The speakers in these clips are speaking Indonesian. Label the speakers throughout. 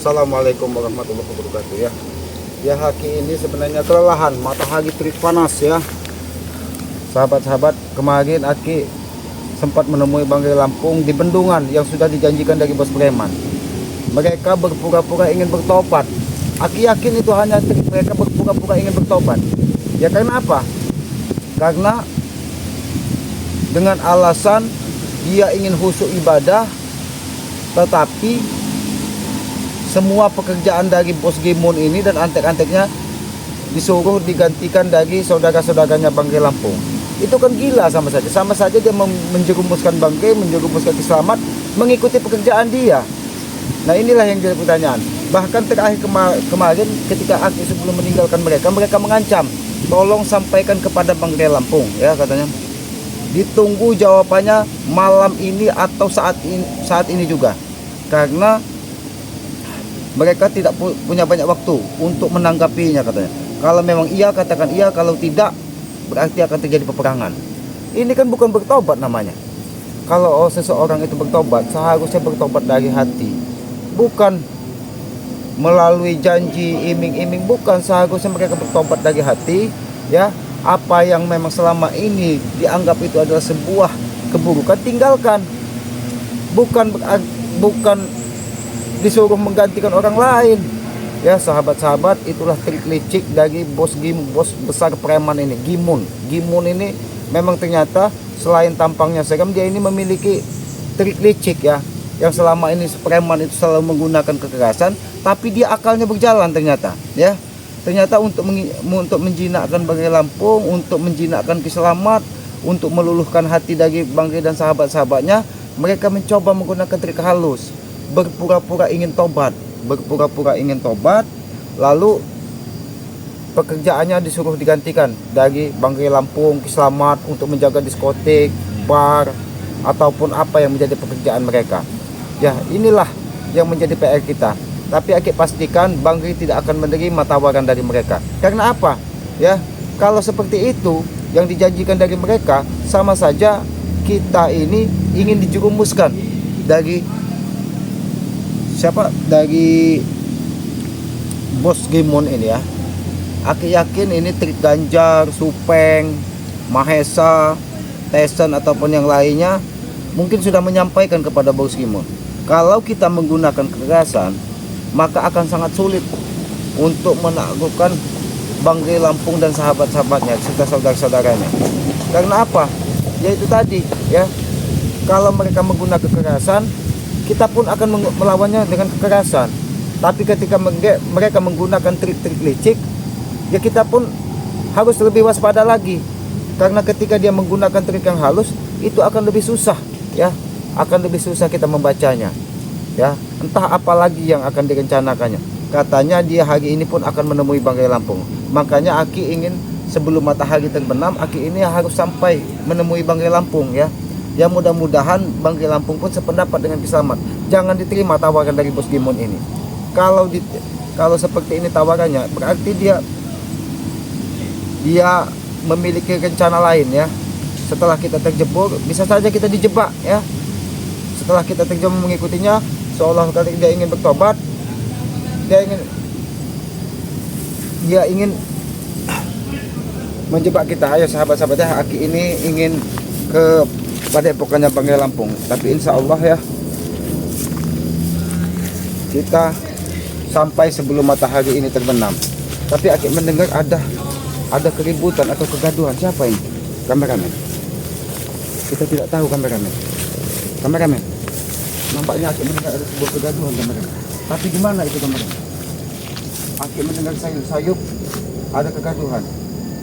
Speaker 1: Assalamualaikum warahmatullahi wabarakatuh ya. Ya, Haki ini sebenarnya kelelahan, matahari terik panas ya. Sahabat-sahabat, kemarin Aki sempat menemui Bangkai Lampung di bendungan yang sudah dijanjikan dari bos preman. Mereka berpura-pura ingin bertobat. Aki yakin itu hanya trik, mereka berpura-pura ingin bertobat. Ya karena apa? Karena dengan alasan dia ingin khusyuk ibadah, tetapi semua pekerjaan dari bos Gimun ini dan antek-anteknya disuruh digantikan dari saudara-saudaranya Bangkai Lampung. Itu kan gila sama saja dia menjerumuskan Bangkai, menjerumuskan Kiselamat mengikuti pekerjaan dia. Nah inilah yang jadi pertanyaan. Bahkan terakhir kemarin ketika Aki sebelum meninggalkan mereka mengancam, tolong sampaikan kepada Bangkai Lampung ya katanya. Ditunggu jawabannya malam ini atau saat ini juga, karena mereka tidak punya banyak waktu untuk menanggapinya katanya. Kalau memang iya katakan iya, kalau tidak berarti akan terjadi peperangan. Ini kan bukan bertobat namanya. Kalau seseorang itu bertobat, seharusnya bertobat dari hati, bukan melalui janji iming-iming, bukan. Seharusnya mereka bertobat dari hati ya. Apa yang memang selama ini dianggap itu adalah sebuah keburukan, tinggalkan. Bukan disuruh menggantikan orang lain. Ya sahabat-sahabat, itulah trik licik dari bos besar preman ini, Gimun. Gimun ini memang ternyata selain tampangnya seram, dia ini memiliki trik licik ya. Yang selama ini preman itu selalu menggunakan kekerasan, tapi dia akalnya berjalan ternyata ya. Ternyata untuk menjinakkan Bangkai Lampung, untuk menjinakkan Kiselamat, untuk meluluhkan hati dari Bangkai dan sahabat-sahabatnya, mereka mencoba menggunakan trik halus, berpura-pura ingin tobat, lalu pekerjaannya disuruh digantikan dari Bangkai Lampung, Kiselamat untuk menjaga diskotik, bar, ataupun apa yang menjadi pekerjaan mereka. Ya inilah yang menjadi PR kita. Tapi Aki pastikan Bangkai tidak akan menerima tawaran dari mereka. Karena apa? Ya, kalau seperti itu yang dijanjikan dari mereka, sama saja kita ini ingin dijerumuskan dari siapa? Dari bos Gimun ini ya. Aki yakin ini trik Ganjar, Supeng, Mahesa, Tyson ataupun yang lainnya mungkin sudah menyampaikan kepada bos Gimun. Kalau kita menggunakan kekerasan, maka akan sangat sulit untuk menaklukkan Bangkai Lampung dan sahabat-sahabatnya serta saudara-saudaranya. Karena apa? Yaitu tadi ya, kalau mereka menggunakan kekerasan, kita pun akan melawannya dengan kekerasan. Tapi ketika mereka menggunakan trik-trik licik, ya kita pun harus lebih waspada lagi. Karena ketika dia menggunakan trik yang halus, itu akan lebih susah ya, akan lebih susah kita membacanya. Ya, entah apa lagi yang akan direncanakannya. Katanya dia hari ini pun akan menemui Bangkai Lampung. Makanya Aki ingin sebelum matahari terbenam, Aki ini harus sampai menemui Bangkai Lampung ya. Ya mudah-mudahan Bangkai Lampung pun sependapat dengan Kiselamat. Jangan diterima tawaran dari bos Gimun ini. Kalau seperti ini tawarannya, berarti dia memiliki rencana lain ya. Setelah kita terjebur, bisa saja kita dijebak ya. Setelah kita terjebur mengikutinya, seolah dia ingin bertobat, dia ingin menjebak kita. Ayo sahabat-sahabatnya, Aki ini ingin ke padepokannya Bangkai Lampung, tapi insya Allah ya kita sampai sebelum matahari ini terbenam. Tapi Aki mendengar ada keributan atau kegaduhan. Siapa ini? Kameramen. Kita tidak tahu kameramen. Nampaknya Aki mendengar ada sebuah kegaduhan kameramen. Tapi gimana itu kameramen? Aki mendengar sayup ada kegaduhan.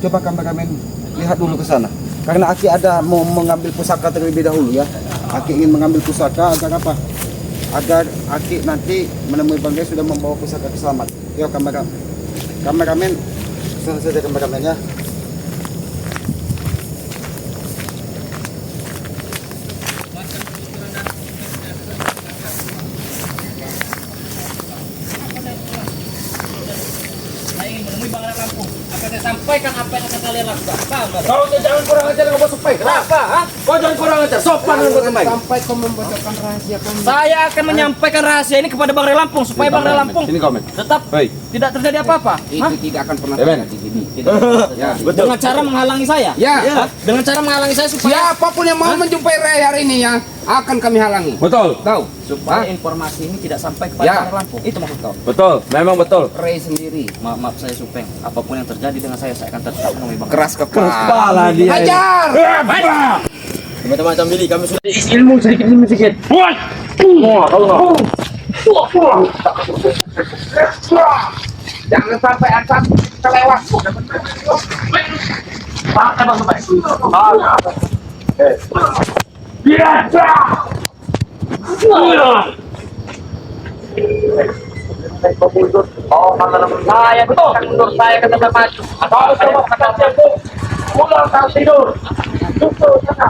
Speaker 1: Coba kameramen lihat dulu ke sana. Karena Aki ada mau mengambil pusaka terlebih dahulu ya. Aki ingin mengambil pusaka agar apa? Agar Aki nanti menemui Bangkai sudah membawa pusaka Kiselamat. Yuk kameramen, sana saja kameramennya.
Speaker 2: sampaikan apa yang akan kalian lakukan. Paham?
Speaker 1: Kau jangan kurang ajar dengan bos Supeng. Kenapa? Kau jangan kurang ajar. Sopan dengan bos Supeng.
Speaker 3: Sampai kau membocorkan rahasia kami.
Speaker 2: Saya akan menyampaikan rahasia ini kepada Bang Ray Lampung supaya Bang Ray Lampung
Speaker 1: Sini komen.
Speaker 2: tetap
Speaker 1: Hei.
Speaker 2: tidak terjadi apa-apa.
Speaker 3: Itu tidak akan pernah
Speaker 1: Amen.
Speaker 3: terjadi di sini.
Speaker 1: Ya,
Speaker 2: Dengan cara menghalangi saya.
Speaker 3: Ya.
Speaker 2: Dengan cara menghalangi saya supaya
Speaker 3: Siapapun yang mau menjumpai Ray hari ini ya akan kami halangi.
Speaker 1: Betul.
Speaker 3: Tahu?
Speaker 2: supaya informasi ini tidak sampai kepada
Speaker 3: Ya.
Speaker 2: Bang Ray Lampung. Itu maksud kau.
Speaker 1: Betul. Memang betul.
Speaker 3: Ray sendiri
Speaker 2: Maaf saya Supeng. Apapun yang terjadi dengan saya akan tetap menemui Bang.
Speaker 3: keras kepala.
Speaker 1: Kepala dia.
Speaker 3: Hajar.
Speaker 1: Teman-teman Cambili, kami sudah
Speaker 2: Ilmu sedikit.
Speaker 3: Jangan sampai asap kelewat.
Speaker 2: Saya betul. Mundur saya ke tempat maju. Atau saya mau kata siapa? Pulang kau tidur. Tutup sana.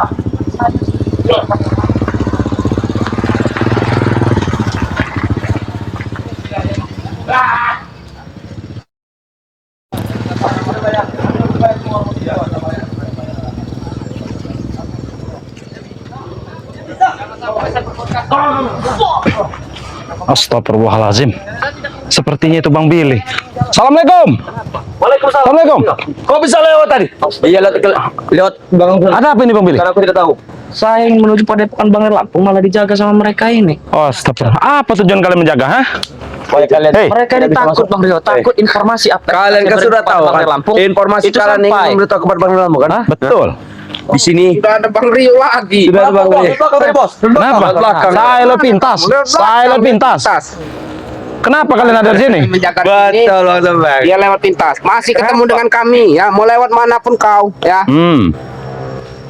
Speaker 4: Astagfirullahaladzim. Sepertinya itu Bang Billy. Assalamualaikum.
Speaker 2: Waalaikumsalam.
Speaker 4: Assalamualaikum.
Speaker 1: Kok bisa lewat tadi?
Speaker 2: Iya lewat Bang.
Speaker 4: Ada apa ini Bang Billy?
Speaker 2: Karena aku tidak tahu. Saya yang menuju Padepokan Bang Ray Lampung malah dijaga sama mereka ini.
Speaker 4: Oh, astagfirullah. Apa tujuan kalian menjaga, ha? Hei,
Speaker 2: Mereka ini takut Bang Rio, takut informasi apa yang
Speaker 1: Kalian kan
Speaker 2: saya
Speaker 1: sudah
Speaker 2: berikan
Speaker 1: tahu
Speaker 2: kepada Bang Ray
Speaker 1: kan?
Speaker 2: Lampung.
Speaker 1: Informasi
Speaker 2: itu
Speaker 1: kalian
Speaker 2: sampai.
Speaker 1: ingin memberitahu kepada Bang Lampung kan?
Speaker 4: betul.
Speaker 1: Di sini
Speaker 3: Sudah ada Bang Rio lagi.
Speaker 1: sudah ada Bang Lee.
Speaker 4: Kenapa?
Speaker 1: Belakang.
Speaker 4: Saya lo pintas. Saya lo pintas. Kenapa kalian ada di sini?
Speaker 3: Menjaga sini.
Speaker 1: Betul Bang Supeng.
Speaker 3: Dia lewat pintas. Masih ketemu dengan kami ya. Mau lewat manapun kau ya.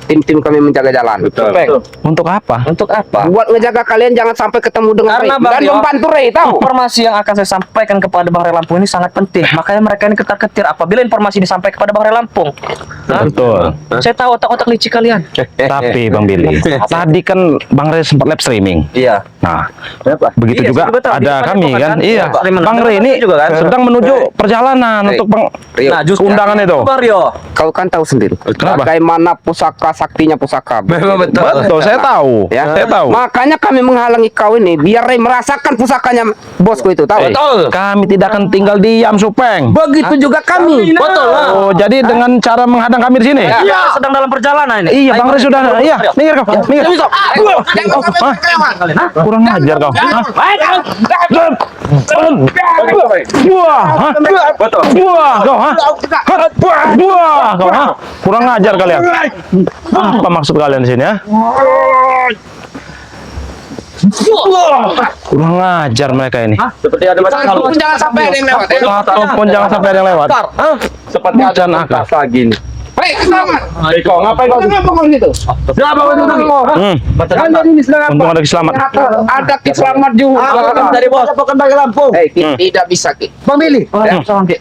Speaker 3: Tim-tim kami menjaga jalan.
Speaker 1: Supeng.
Speaker 4: Untuk apa?
Speaker 2: Untuk apa?
Speaker 3: Buat ngejaga kalian jangan sampai ketemu dengan
Speaker 2: Karena
Speaker 3: Ray
Speaker 2: Bang
Speaker 3: dan
Speaker 2: Rio-
Speaker 3: membantu Ray, tahu?
Speaker 2: Informasi yang akan saya sampaikan kepada Bang Ray Lampung ini sangat penting. Makanya mereka ini ketar-ketir apabila informasi ini sampai kepada Bang Ray Lampung. Hah?
Speaker 4: Betul.
Speaker 2: Saya tahu otak-otak licik kalian.
Speaker 4: Tapi Bang Billy, tadi kan Bang Ray sempat live streaming.
Speaker 1: Iya.
Speaker 4: Nah,
Speaker 1: Kenapa?
Speaker 4: begitu
Speaker 2: Iya,
Speaker 4: juga
Speaker 2: betul. Di
Speaker 4: ada kami
Speaker 2: Padepokan
Speaker 4: kan.
Speaker 2: kan?
Speaker 4: Iya.
Speaker 2: Iya.
Speaker 4: Bang Ray ini
Speaker 2: juga kan?
Speaker 4: sedang menuju perjalanan untuk
Speaker 3: Rio.
Speaker 2: Nah, justru
Speaker 4: undangan itu.
Speaker 2: Bang Rio.
Speaker 3: Kau kan tahu sendiri.
Speaker 4: Kenapa?
Speaker 3: Bagaimana pusaka saktinya pusaka.
Speaker 1: Memang betul.
Speaker 4: Betul, saya tahu.
Speaker 3: Ya.
Speaker 4: Saya tahu.
Speaker 3: Makanya kami menghalangi kau ini biar Ray merasakan pusakanya bosku itu, tahu?
Speaker 4: Betul. Kami tidak akan tinggal diam, Supeng.
Speaker 3: Begitu juga kami.
Speaker 2: Betul lah.
Speaker 4: Oh, jadi dengan cara menghadang kami di sini.
Speaker 2: Iya, sedang dalam perjalanan ini.
Speaker 4: Iya, Bang Ray sudah. Iya, minggir kau. Minggir.
Speaker 3: Jangan sampai
Speaker 4: Hah?
Speaker 3: kelewat.
Speaker 4: Hah? Kurang ajar kau. Hah? Buah, hah? Buah kau, hah? Buah kau, hah? Kurang ajar kalian. Apa maksud kalian di sini, ya? Kurang ajar mereka ini.
Speaker 1: Seperti ada macam
Speaker 3: Satu pun jangan sampai ada yang lewat ya.
Speaker 4: Satu pun jangan sampai ada yang lewat.
Speaker 1: seperti ada
Speaker 4: Hujan akar.
Speaker 1: tas lagi nih.
Speaker 3: Hei, selamat.
Speaker 1: Kau ngapain kau?
Speaker 3: Kenapa kau gitu?
Speaker 1: Kenapa kau itu?
Speaker 3: Kan jadi ini sedang
Speaker 4: Untung ada selamat.
Speaker 3: Ada kit selamat juga.
Speaker 1: Dari bos. Bukan bagi Lampung.
Speaker 3: Hei, tidak bisa Ki.
Speaker 1: Bang Billy.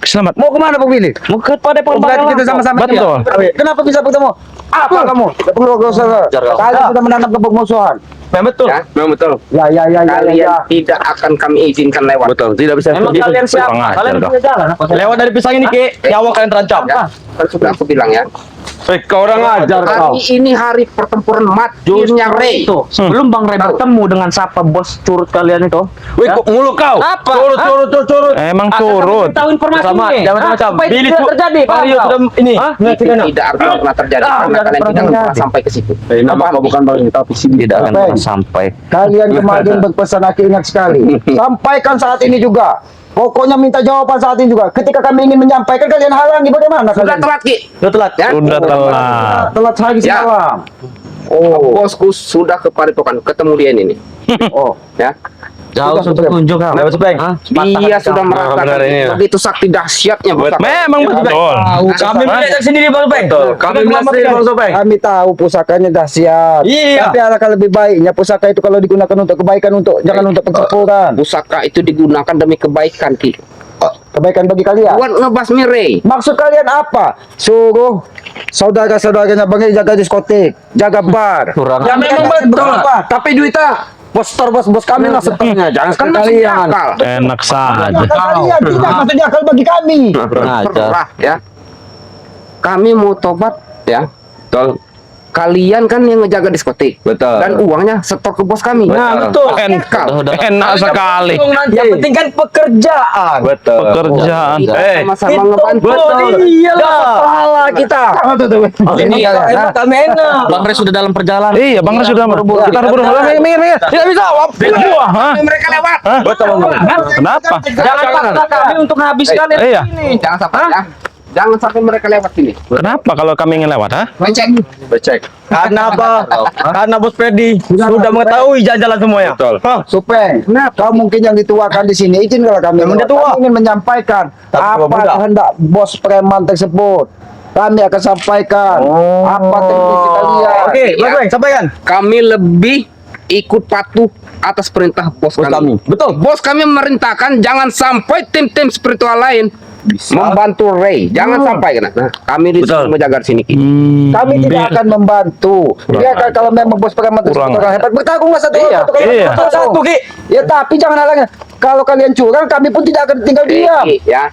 Speaker 4: Selamat.
Speaker 1: Mau kemana Bang Billy?
Speaker 2: Mau ke Padepokan Bang Ray
Speaker 1: Berarti kita
Speaker 2: Lampung.
Speaker 1: sama-sama.
Speaker 4: Betul.
Speaker 1: Kenapa bisa bertemu? Apa kamu? Perlu kau saja. Kalian sudah menanam kemusuhan. Memang betul.
Speaker 3: Ya, memang betul.
Speaker 1: Ya.
Speaker 3: Kalian tidak akan kami izinkan lewat.
Speaker 1: Betul, tidak bisa.
Speaker 2: Emang kalian siapa?
Speaker 4: Kurang ajar
Speaker 2: Kalian
Speaker 4: kau.
Speaker 2: punya jalan apa?
Speaker 1: Lewat dari pisang ini, Ki. Nyawa kalian terancam.
Speaker 3: Ya, kan sudah aku bilang ya.
Speaker 1: Kau orang ajar kau.
Speaker 3: Hari ini hari pertempuran matinya Ray.
Speaker 2: Itu sebelum Bang Ray bertemu dengan siapa bos curut kalian itu.
Speaker 1: Wih,
Speaker 2: Ya?
Speaker 1: kok ngulu kau?
Speaker 2: Apa?
Speaker 1: Curut.
Speaker 4: Emang turut.
Speaker 2: Tahu informasi
Speaker 1: Sama,
Speaker 2: ini.
Speaker 1: jangan
Speaker 2: Hah?
Speaker 1: macam-macam.
Speaker 2: Supaya itu
Speaker 1: Billy
Speaker 2: tidak
Speaker 1: tuh-
Speaker 2: terjadi.
Speaker 1: Mario
Speaker 2: paham
Speaker 1: sudah
Speaker 2: kau?
Speaker 1: ini.
Speaker 2: Hah?
Speaker 3: Itu tidak akan pernah terjadi karena kalian tidak pernah sampai ke situ.
Speaker 1: Nama kau bukan Bang, tapi sini
Speaker 2: Tidak akan pernah sampai.
Speaker 5: Kalian kemarin berpesan aku ingat sekali. Sampaikan saat ini juga. Pokoknya minta jawaban saat ini juga. Ketika kami ingin menyampaikan kalian halangi, bagaimana
Speaker 3: Sudah
Speaker 5: kalian?
Speaker 3: telat Ki.
Speaker 1: Sudah telat.
Speaker 3: Ya.
Speaker 4: Sudah telat.
Speaker 5: Telat lagi
Speaker 3: Ya.
Speaker 5: semalam.
Speaker 3: Bosku sudah ke Padepokan, ketemu dia ini nih.
Speaker 5: Oh,
Speaker 3: Ya.
Speaker 2: Jauh sudah tunjuk kau.
Speaker 1: Lewat Supeng.
Speaker 2: Hah?
Speaker 3: Dia sudah
Speaker 1: benar
Speaker 3: merasakan
Speaker 1: ini.
Speaker 3: begitu sakti dahsyatnya pusaka.
Speaker 4: Memang betul.
Speaker 1: Kami melihat sendiri Bang Supeng. Kami melihat sendiri Bang Supeng.
Speaker 5: kami tahu pusakanya dahsyat.
Speaker 1: Iya.
Speaker 5: Tapi alangkah lebih baiknya pusaka itu kalau digunakan untuk kebaikan, jangan untuk pencemburuan.
Speaker 3: Pusaka itu digunakan demi kebaikan Ki.
Speaker 5: Kebaikan bagi kalian.
Speaker 3: Buat ngebasmi Ray.
Speaker 5: Maksud kalian apa? Suruh saudara-saudaranya Bang Ray jaga diskotik, jaga bar.
Speaker 2: Kurang.
Speaker 1: Ya memang betul.
Speaker 5: Berapa?
Speaker 1: Tapi duitnya bos kami lah setengahnya. Jangan
Speaker 3: Kan
Speaker 1: sekali
Speaker 3: masuk di
Speaker 1: kalian.
Speaker 3: akal.
Speaker 4: Enak saja.
Speaker 5: Kalian tidak masuk di akal bagi kami.
Speaker 2: Kurang ajar.
Speaker 3: Terserah ya. kami mau tobat ya.
Speaker 4: Betul.
Speaker 3: Kalian kan yang ngejaga diskotik.
Speaker 4: Betul.
Speaker 3: Dan uangnya setor ke bos kami.
Speaker 4: Nah, betul. Enak sekali.
Speaker 6: Yang penting kan pekerjaan.
Speaker 4: Betul. Pekerjaan.
Speaker 3: Kita sama-sama ngebantu.
Speaker 6: Iyalah. Pahala kita. Ini enak kami enak.
Speaker 2: Bang Res sudah dalam perjalanan.
Speaker 4: Iya, Bang Res sudah berburu. Kita berburu. Minggir.
Speaker 6: Tidak bisa.
Speaker 4: Wah, hah?
Speaker 3: Mereka lewat.
Speaker 4: Hah? Kenapa?
Speaker 6: Jangan paksa kami untuk menghabiskan
Speaker 4: Iya.
Speaker 6: ini.
Speaker 3: Jangan sampai ya. Jangan sampai mereka lewat sini.
Speaker 4: Kenapa kalau kami ingin lewat, ha?
Speaker 3: Becek.
Speaker 6: Karena apa? Karena Bos Freddy sudah mengetahui jalan-jalan semuanya.
Speaker 4: Betul.
Speaker 5: Supeng, kau mungkin yang dituakan di sini. Izin kalau kami.
Speaker 6: Memang dia tua.
Speaker 5: Kami ingin menyampaikan
Speaker 6: Tapi
Speaker 5: apa
Speaker 6: muda.
Speaker 5: kehendak bos preman tersebut. Kami akan sampaikan apa teknik kalian.
Speaker 6: Oke,
Speaker 3: Iya.
Speaker 6: baik, sampaikan.
Speaker 3: Kami lebih ikut patuh atas perintah bos kami.
Speaker 6: Betul.
Speaker 3: Bos kami memerintahkan jangan sampai tim-tim spiritual lain membantu Ray. Jangan sampai. Nah, kami di sini menjaga di sini.
Speaker 5: Kami tidak akan membantu. Dia akan kalau memang bos preman tersebut
Speaker 4: Kurang.
Speaker 5: orang hebat bertanggung satu orang. Satu kalau
Speaker 4: Iya.
Speaker 5: satu.
Speaker 6: Ki.
Speaker 5: Ya tapi jangan halangi. Kalau kalian curang, kami pun tidak akan tinggal diam.
Speaker 3: Ya.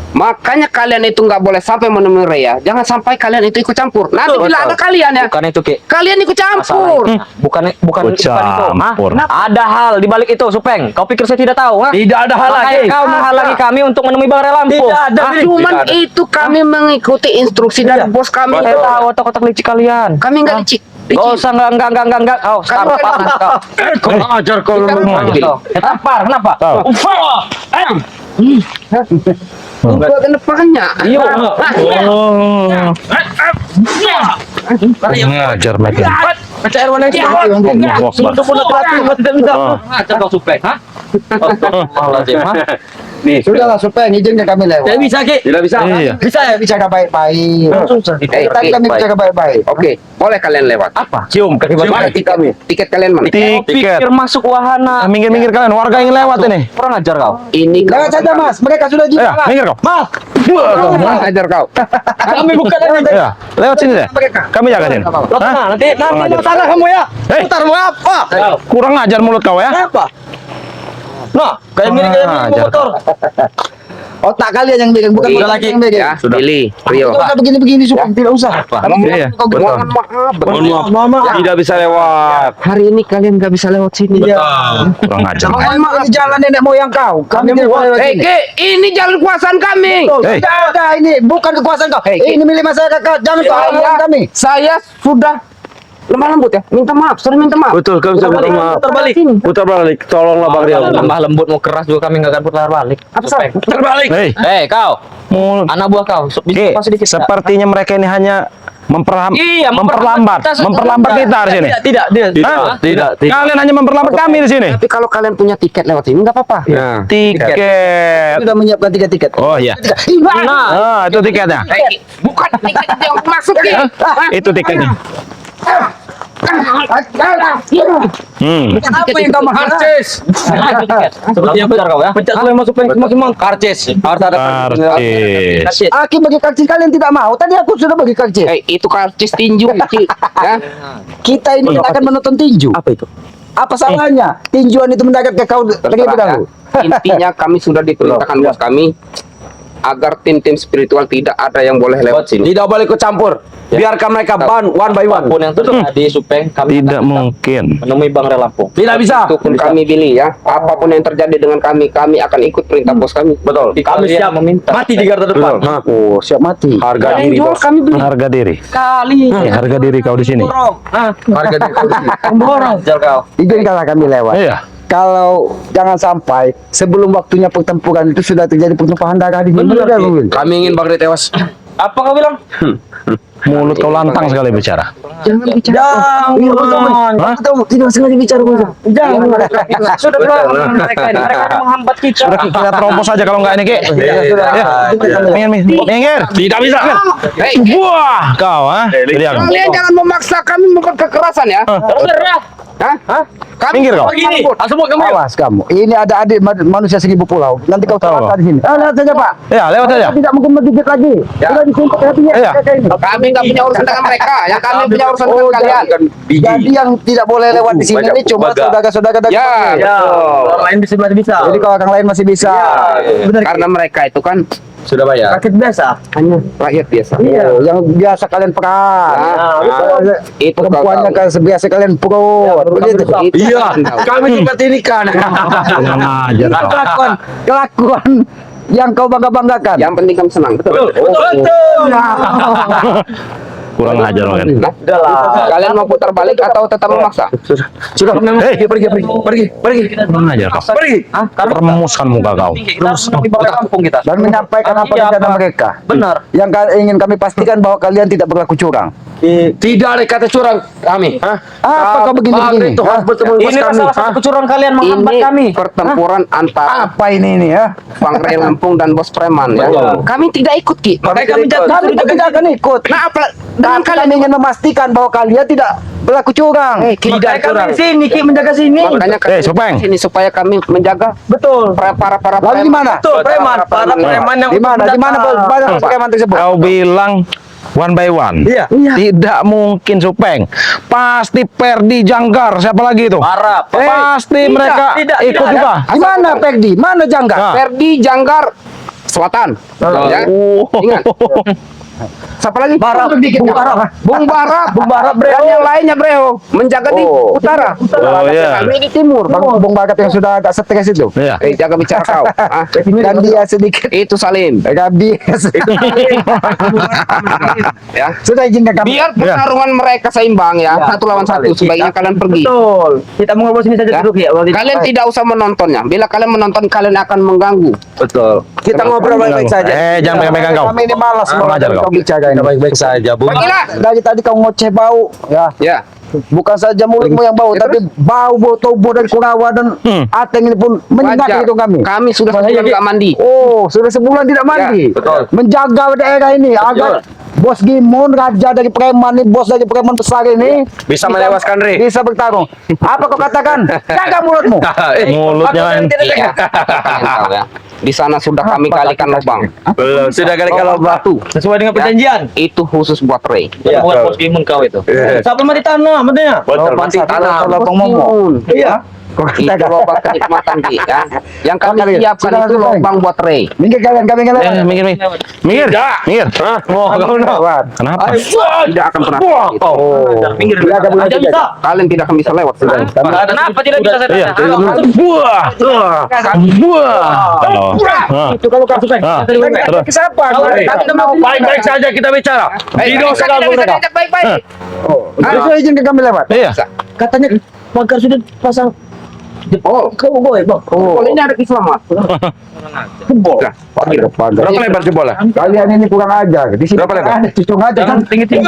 Speaker 3: Makanya kalian itu nggak boleh sampai menemui Ray ya. Jangan sampai kalian itu ikut campur. Nanti bila ada kalian ya,
Speaker 2: Bukan itu, Ki.
Speaker 3: kalian ikut campur.
Speaker 2: Bukan
Speaker 4: Ikut
Speaker 2: itu.
Speaker 4: campur.
Speaker 2: Ada hal di balik itu, Supeng. Kau pikir saya tidak tahu, ha?
Speaker 6: Tidak ada hal
Speaker 2: Makanya
Speaker 6: lagi.
Speaker 2: kau menghalangi kami untuk menemui Bang Ray Lampung.
Speaker 6: Tidak ada.
Speaker 2: Hah?
Speaker 3: Cuman itu kami mengikuti instruksi dari bos kami.
Speaker 2: Saya tahu otak-otak licik kalian.
Speaker 3: Kami nggak licik.
Speaker 2: Gak usah, enggak. Oh,
Speaker 3: Kami
Speaker 2: tampar.
Speaker 6: Kau ajar kau
Speaker 2: Tampar, kenapa?
Speaker 4: Tahu.
Speaker 3: Gua kena banyak.
Speaker 2: Iya.
Speaker 4: Oh. Ngajar mereka.
Speaker 2: Baca air mana itu?
Speaker 4: Untuk
Speaker 2: Ngajar kau, Supeng, ha?
Speaker 5: Sudahlah Supeng, izinkan kami lewat.
Speaker 6: Tidak bisa, Ki.
Speaker 4: Tidak bisa. Iya.
Speaker 5: Bisa ya bicara baik-baik. Tadi kami bicara baik-baik.
Speaker 3: Oke, boleh kalian lewat.
Speaker 2: Apa?
Speaker 6: Cium kaki
Speaker 3: Mana tiket kalian mana?
Speaker 4: Tiket.
Speaker 2: Pikir masuk wahana.
Speaker 4: Minggir kalian. Warga ingin lewat ini.
Speaker 2: Kurang ajar kau.
Speaker 3: Ini
Speaker 5: Lewat saja Mas, mereka sudah
Speaker 4: Ya,
Speaker 5: jalan.
Speaker 4: minggir kau.
Speaker 5: Mas,
Speaker 3: Kurang ajar kau.
Speaker 6: Kami bukan
Speaker 4: Ya, lewat sini deh. Kami jaga sini. Hah?
Speaker 6: Nanti salah kamu ya.
Speaker 4: Hei.
Speaker 6: Putar mau apa?
Speaker 4: Kurang ajar mulut kau ya.
Speaker 6: Apa? Nah, kayak gini
Speaker 4: ajar.
Speaker 6: motor.
Speaker 5: otak kalian yang bikin, bukan
Speaker 6: Udah
Speaker 5: otak
Speaker 6: lagi.
Speaker 5: yang bikin.
Speaker 3: Ya, Billy, Rio.
Speaker 5: Tidak usah begini-begini Supeng, tidak usah.
Speaker 4: Iya.
Speaker 5: Kau
Speaker 3: Mohon
Speaker 5: betul.
Speaker 3: maaf.
Speaker 4: Mohon maaf. Tidak bisa lewat.
Speaker 3: Hari ini kalian nggak bisa lewat sini.
Speaker 4: Kurang ajar.
Speaker 5: Emang ini jalan nenek moyang kau. Kami tidak boleh lewat sini.
Speaker 3: Ini jalan kekuasaan kami.
Speaker 4: Hei.
Speaker 5: Tidak ada, ini bukan kekuasaan kau. Ini milik masyarakat. Jangan kau halangi kami.
Speaker 3: Saya sudah lemah lembut ya. Minta maaf, sorry minta maaf.
Speaker 4: Betul, kami sudah minta maaf. Putar balik. Tolonglah Bang Rio.
Speaker 2: Lemah lembut mau keras juga kami nggak akan putar balik. Apa salah?
Speaker 6: Putar balik.
Speaker 4: Hei.
Speaker 2: Kau,
Speaker 4: Mulut.
Speaker 2: anak buah kau.
Speaker 4: Oke,
Speaker 2: Bisa sedikit.
Speaker 4: sepertinya mereka ini hanya
Speaker 2: Iya,
Speaker 4: memperlambat kita di sini.
Speaker 6: Tidak.
Speaker 4: Hah? Kalian hanya memperlambat kami di sini.
Speaker 3: Tapi kalau kalian punya tiket lewat sini nggak apa-apa.
Speaker 4: Tiket.
Speaker 5: Sudah menyiapkan 3 tiket.
Speaker 4: Oh iya.
Speaker 2: Nah,
Speaker 4: Itu tiketnya.
Speaker 3: Bukan tiket yang masuk ya.
Speaker 4: Itu tiketnya.
Speaker 6: Apa yang kau karcis?
Speaker 2: seperti yang benar kau ya.
Speaker 6: Pencet dulu yang masuk semua karcis. Harus ada
Speaker 4: Karcis.
Speaker 5: Aki bagi karcis kalian tidak mau. Tadi aku sudah bagi karcis.
Speaker 3: Itu karcis tinju, Ci. Ya.
Speaker 5: Kita ini akan menonton tinju.
Speaker 6: Apa itu?
Speaker 5: Apa salahnya? Tinjuan itu mendadak ke kau terlebih dahulu.
Speaker 3: Intinya kami sudah diperintahkan bos kami agar tim-tim spiritual tidak ada yang boleh lewat sini.
Speaker 6: Tidak boleh ikut campur. Biarkan mereka ban one by one.
Speaker 2: Apapun yang terjadi, Supeng, kami
Speaker 4: Tidak
Speaker 2: akan tetap
Speaker 4: mungkin.
Speaker 2: menemui Bang Ray Lampung.
Speaker 6: Tidak bisa.
Speaker 3: Itu pun kami pilih ya. Apapun yang terjadi dengan kami akan ikut perintah bos kami.
Speaker 6: Betul. Kami siap
Speaker 2: meminta.
Speaker 6: mati di garda depan.
Speaker 5: Oh, siap mati.
Speaker 6: Harga
Speaker 3: Yang
Speaker 6: diri
Speaker 3: jual
Speaker 6: bos.
Speaker 3: kami beli.
Speaker 4: Harga diri.
Speaker 2: Kali.
Speaker 4: Harga diri kau di sini.
Speaker 6: Harga diri kau di sini.
Speaker 2: Borong. Ajar kau.
Speaker 5: Izinkanlah kami lewat.
Speaker 4: Iya.
Speaker 5: Kalau jangan sampai sebelum waktunya pertempuran itu sudah terjadi pertumpahan darah di sini.
Speaker 3: Kami ingin Bang Ray tewas.
Speaker 2: Apa kau bilang?
Speaker 4: Mulut kau lantang sekali bicara.
Speaker 3: Jangan bicara.
Speaker 4: Hah?
Speaker 5: Tidak sengaja bicara. Jangan.
Speaker 2: Sudah berapa mereka ini? Mereka ini menghambat kita.
Speaker 4: Sudah kita terobos saja kalau enggak ini, Ki. Ya. Minggir. Tidak bisa.
Speaker 3: Hei,
Speaker 4: Wah, kau Jadi aku.
Speaker 3: kalian jangan memaksa kami membuat kekerasan ya.
Speaker 2: Terserah.
Speaker 3: Hah? Kami
Speaker 4: Minggir kau.
Speaker 6: Begini, semua kamu.
Speaker 5: Awas kamu. Ini ada adik manusia 1000 pulau. Nanti kau
Speaker 4: Tahu.
Speaker 5: celaka di sini. Lihat saja Pak.
Speaker 4: Ya, lewat saja.
Speaker 5: Tidak mungkin sedikit lagi. Sudah disumpah hatinya.
Speaker 4: Iya.
Speaker 3: Kami Kami nggak punya urusan dengan mereka. Yang kami punya urusan dengan
Speaker 5: Oh,
Speaker 3: kalian.
Speaker 5: Jadi yang tidak boleh lewat di sini ini cuma saudara-saudara dari
Speaker 3: Ya, betul.
Speaker 6: lain bisa bisa.
Speaker 5: Jadi kalau orang lain masih bisa.
Speaker 6: Benar.
Speaker 3: Karena mereka itu kan
Speaker 4: Sudah bayar.
Speaker 6: Rakyat biasa.
Speaker 3: hanya rakyat biasa.
Speaker 5: Oh, yang biasa kalian peran.
Speaker 3: Itu
Speaker 5: Perempuannya
Speaker 3: kau
Speaker 5: kan sebiasa kalian pro. Begitu.
Speaker 4: Iya, kami tempat ini kan. Kurang ajar kau.
Speaker 5: Kelakuan yang kau bangga-banggakan.
Speaker 3: Yang penting kamu senang. Betul.
Speaker 4: Kurang ajar kan.
Speaker 3: Nah, kalian mau putar balik atau tetap memaksa?
Speaker 5: Sudah,
Speaker 4: Hei,
Speaker 5: pergi.
Speaker 4: kurang ajar kau. Remuskan muka kau.
Speaker 5: Dan menyampaikan apa rencana mereka.
Speaker 6: Benar.
Speaker 5: Yang ingin kami pastikan bahwa kalian tidak berlaku curang.
Speaker 3: Tidak ada kata curang kami.
Speaker 5: Apa kau begini-begini? Hah?
Speaker 6: Ini salah satu kecurangan kalian menghambat
Speaker 3: Ini
Speaker 6: kami.
Speaker 3: pertempuran antara
Speaker 5: Apa ini ya?
Speaker 3: Bang Ray Lampung dan Bos Preman ya. Kami tidak ikut Ki.
Speaker 6: Mereka menjaga
Speaker 5: Kami tidak akan ikut.
Speaker 3: Nah, apa dengan
Speaker 5: Tapi kami ingin memastikan bahwa kalian tidak berlaku curang.
Speaker 6: Makanya kami di sini, Ki menjaga sini.
Speaker 3: Makanya kami
Speaker 4: Supeng.
Speaker 3: sini supaya kami menjaga
Speaker 6: Betul.
Speaker 3: para
Speaker 5: Lalu di mana?
Speaker 6: Betul, preman. Para preman yang
Speaker 5: Di mana? Di mana bagaimana tersebut?
Speaker 4: Kau bilang one by one.
Speaker 6: Iya.
Speaker 4: Tidak mungkin Supeng. Pasti Perdi Janggar. Siapa lagi itu?
Speaker 6: Para.
Speaker 4: Pasti mereka
Speaker 6: tidak
Speaker 4: ikut
Speaker 6: ada.
Speaker 4: juga.
Speaker 5: Di mana Pegdi? Mana Jangga?
Speaker 4: Nah.
Speaker 3: Ferdi Janggar Selatan. Ya. Ingat. Siapa lagi?
Speaker 5: Bung Bara.
Speaker 3: Bung Bara dan yang lainnya Bro menjaga di utara.
Speaker 4: Oh, iya.
Speaker 3: Kami di timur.
Speaker 5: Bung Bagat yang sudah agak stres itu.
Speaker 4: Iya.
Speaker 3: Jaga bicara kau. Ah,
Speaker 5: Dan dia sedikit.
Speaker 3: itu Salim.
Speaker 5: Dan dia
Speaker 3: Ya.
Speaker 5: sudah izinkan kami.
Speaker 3: Biar pertarungan mereka seimbang ya, satu lawan satu. Sebaiknya kalian pergi.
Speaker 6: Betul. Kita mengobrol sini saja
Speaker 3: Ya.
Speaker 6: dulu ya.
Speaker 3: Kalian tidak usah menontonnya. Bila kalian menonton, kalian akan mengganggu.
Speaker 6: Betul.
Speaker 5: Kita ngobrol baik-baik saja.
Speaker 4: Jangan pegang-pegang kau.
Speaker 5: Kami ini malas
Speaker 4: Kurang ajar kau.
Speaker 5: bicara ini.
Speaker 4: Baik-baik saja, Bu.
Speaker 3: Pergilah.
Speaker 5: Dari tadi kau ngoceh bau, ya.
Speaker 3: Ya.
Speaker 5: Bukan saja mulutmu yang bau, tapi bau tubuh dari Kurawa dan Ateng ini pun menyengat
Speaker 3: Wajar.
Speaker 5: itu kami.
Speaker 3: Kami sudah sebulan nggak mandi.
Speaker 5: Oh, sudah sebulan tidak mandi.
Speaker 3: betul.
Speaker 5: Menjaga daerah ini agar Bos Gimun, raja dari preman ini, bos dari preman besar ini
Speaker 6: Bisa melewaskan Re.
Speaker 5: bisa bertarung. Apa kau katakan? Jaga mulutmu.
Speaker 4: Mulutnya kan.
Speaker 3: Iya. Ya. Di sana sudah kami kalikan lubang.
Speaker 6: Belum. Sudah kali kalau batu. Sesuai dengan perjanjian.
Speaker 3: Itu khusus buat Ray.
Speaker 6: Iya. Bukan bos gimun kau itu. Siapa mati tanah, maksudnya?
Speaker 5: Betul, mati tanah, lubang momo.
Speaker 6: Iya.
Speaker 3: Itu lubang kenikmatan Ki, ya. Yang kami
Speaker 5: Sudah,
Speaker 3: siapkan
Speaker 5: sudah,
Speaker 3: itu
Speaker 5: sudah.
Speaker 3: lubang buat Ray.
Speaker 5: Minggir kalian, kami
Speaker 4: Eh,
Speaker 5: kalian.
Speaker 4: minggir. Oh, kau nak. Kenapa?
Speaker 3: Tidak akan pernah.
Speaker 6: Minggir.
Speaker 5: Tidak ada boleh
Speaker 6: Bisa.
Speaker 3: Kalian tidak akan bisa lewat sudah.
Speaker 6: Kenapa tidak bisa saya
Speaker 4: Iya.
Speaker 6: tanya?
Speaker 4: Buah.
Speaker 5: Itu kalau kau suka.
Speaker 4: Terus.
Speaker 5: Siapa?
Speaker 6: Baik-baik saja kita bicara. Tidak usah ganggu mereka.
Speaker 3: Baik-baik.
Speaker 5: Sudah izin ke kami lewat.
Speaker 4: Iya.
Speaker 6: Katanya pagar sudah pasang.
Speaker 3: Oh,
Speaker 6: Kau boy, bang.
Speaker 3: kalau ini ada selamat.
Speaker 4: Berapa lebar jempolnya?
Speaker 5: Kalian ini kurang ajar. Di sini
Speaker 4: Berapa lebar?
Speaker 5: ada cucung aja kan.
Speaker 6: Tinggi-tinggi.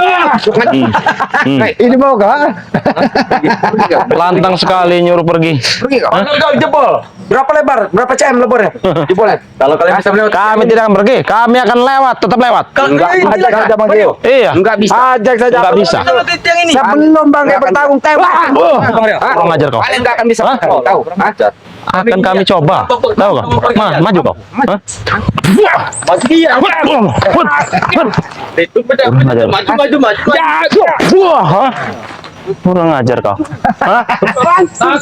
Speaker 5: Ini mau kah?
Speaker 4: Lantang sekali nyuruh pergi.
Speaker 3: Pergi kau.
Speaker 6: Kau jempol. Berapa lebar? Berapa cm lebarnya?
Speaker 3: Boleh.
Speaker 6: Kalau kalian bisa melewati.
Speaker 4: Kami tidak akan pergi. Kami akan lewat, tetap lewat.
Speaker 5: Ajak saja Bang Gio.
Speaker 4: Iya.
Speaker 3: Enggak bisa.
Speaker 5: Ajak saja.
Speaker 4: Enggak bisa.
Speaker 6: Yang ini.
Speaker 5: Sebelum Bang Gio bertarung tembak.
Speaker 4: Kurang ajar kau.
Speaker 3: Kalian enggak akan bisa.
Speaker 4: Hah?
Speaker 3: Tahu? Hah?
Speaker 4: Akan kami coba. Tahu kau? Maju kau. Hah? Wah, hah? Kurang ajar kau. Hah? Hah?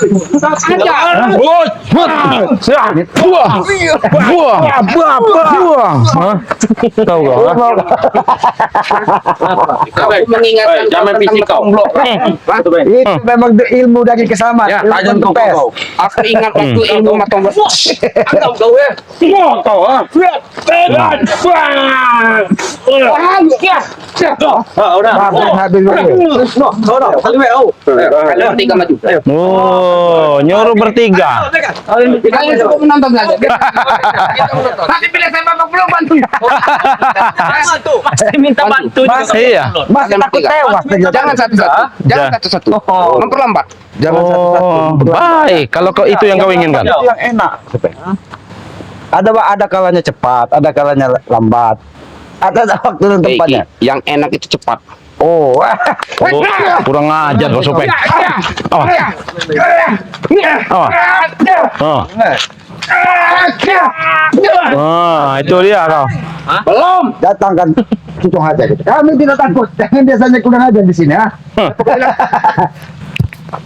Speaker 4: Tahu kau? Hah?
Speaker 3: Aku mengingatkan
Speaker 6: Jangan fisik kau.
Speaker 5: Itu memang ilmu dari kesamaan.
Speaker 3: Ya,
Speaker 5: Ilmu
Speaker 3: tajam kau.
Speaker 5: kempes.
Speaker 3: Aku ingat waktu ilmu matong
Speaker 6: Kau ya. Semua kau ah. Udah.
Speaker 5: Maafkan habis dulu.
Speaker 3: Kalian bertiga maju.
Speaker 4: Oh, nyuruh bertiga.
Speaker 3: Kalian cukup menonton saja. Nanti pilih saya babak belum bantu.
Speaker 6: Pasti minta bantu.
Speaker 4: Iya.
Speaker 5: Masih takut tewas.
Speaker 3: Jangan satu-satu. Jangan
Speaker 4: Ja-
Speaker 3: satu-satu. Memperlambat.
Speaker 5: Jangan
Speaker 4: Oh, baik. Kalau kau itu yang kau inginkan.
Speaker 5: Itu yang enak. Ada kalanya cepat, ada kalanya lambat. Ada waktu dan tempatnya.
Speaker 3: Yang enak itu cepat.
Speaker 5: Oh,
Speaker 4: Oh, kurang ajar kau Supeng. Awas. Awas. Oh. Ah, itu dia kau.
Speaker 3: Belum.
Speaker 5: datang kan cucung aja gitu. Kami tidak takut. Jangan biasanya kurang ajar di sini, ha.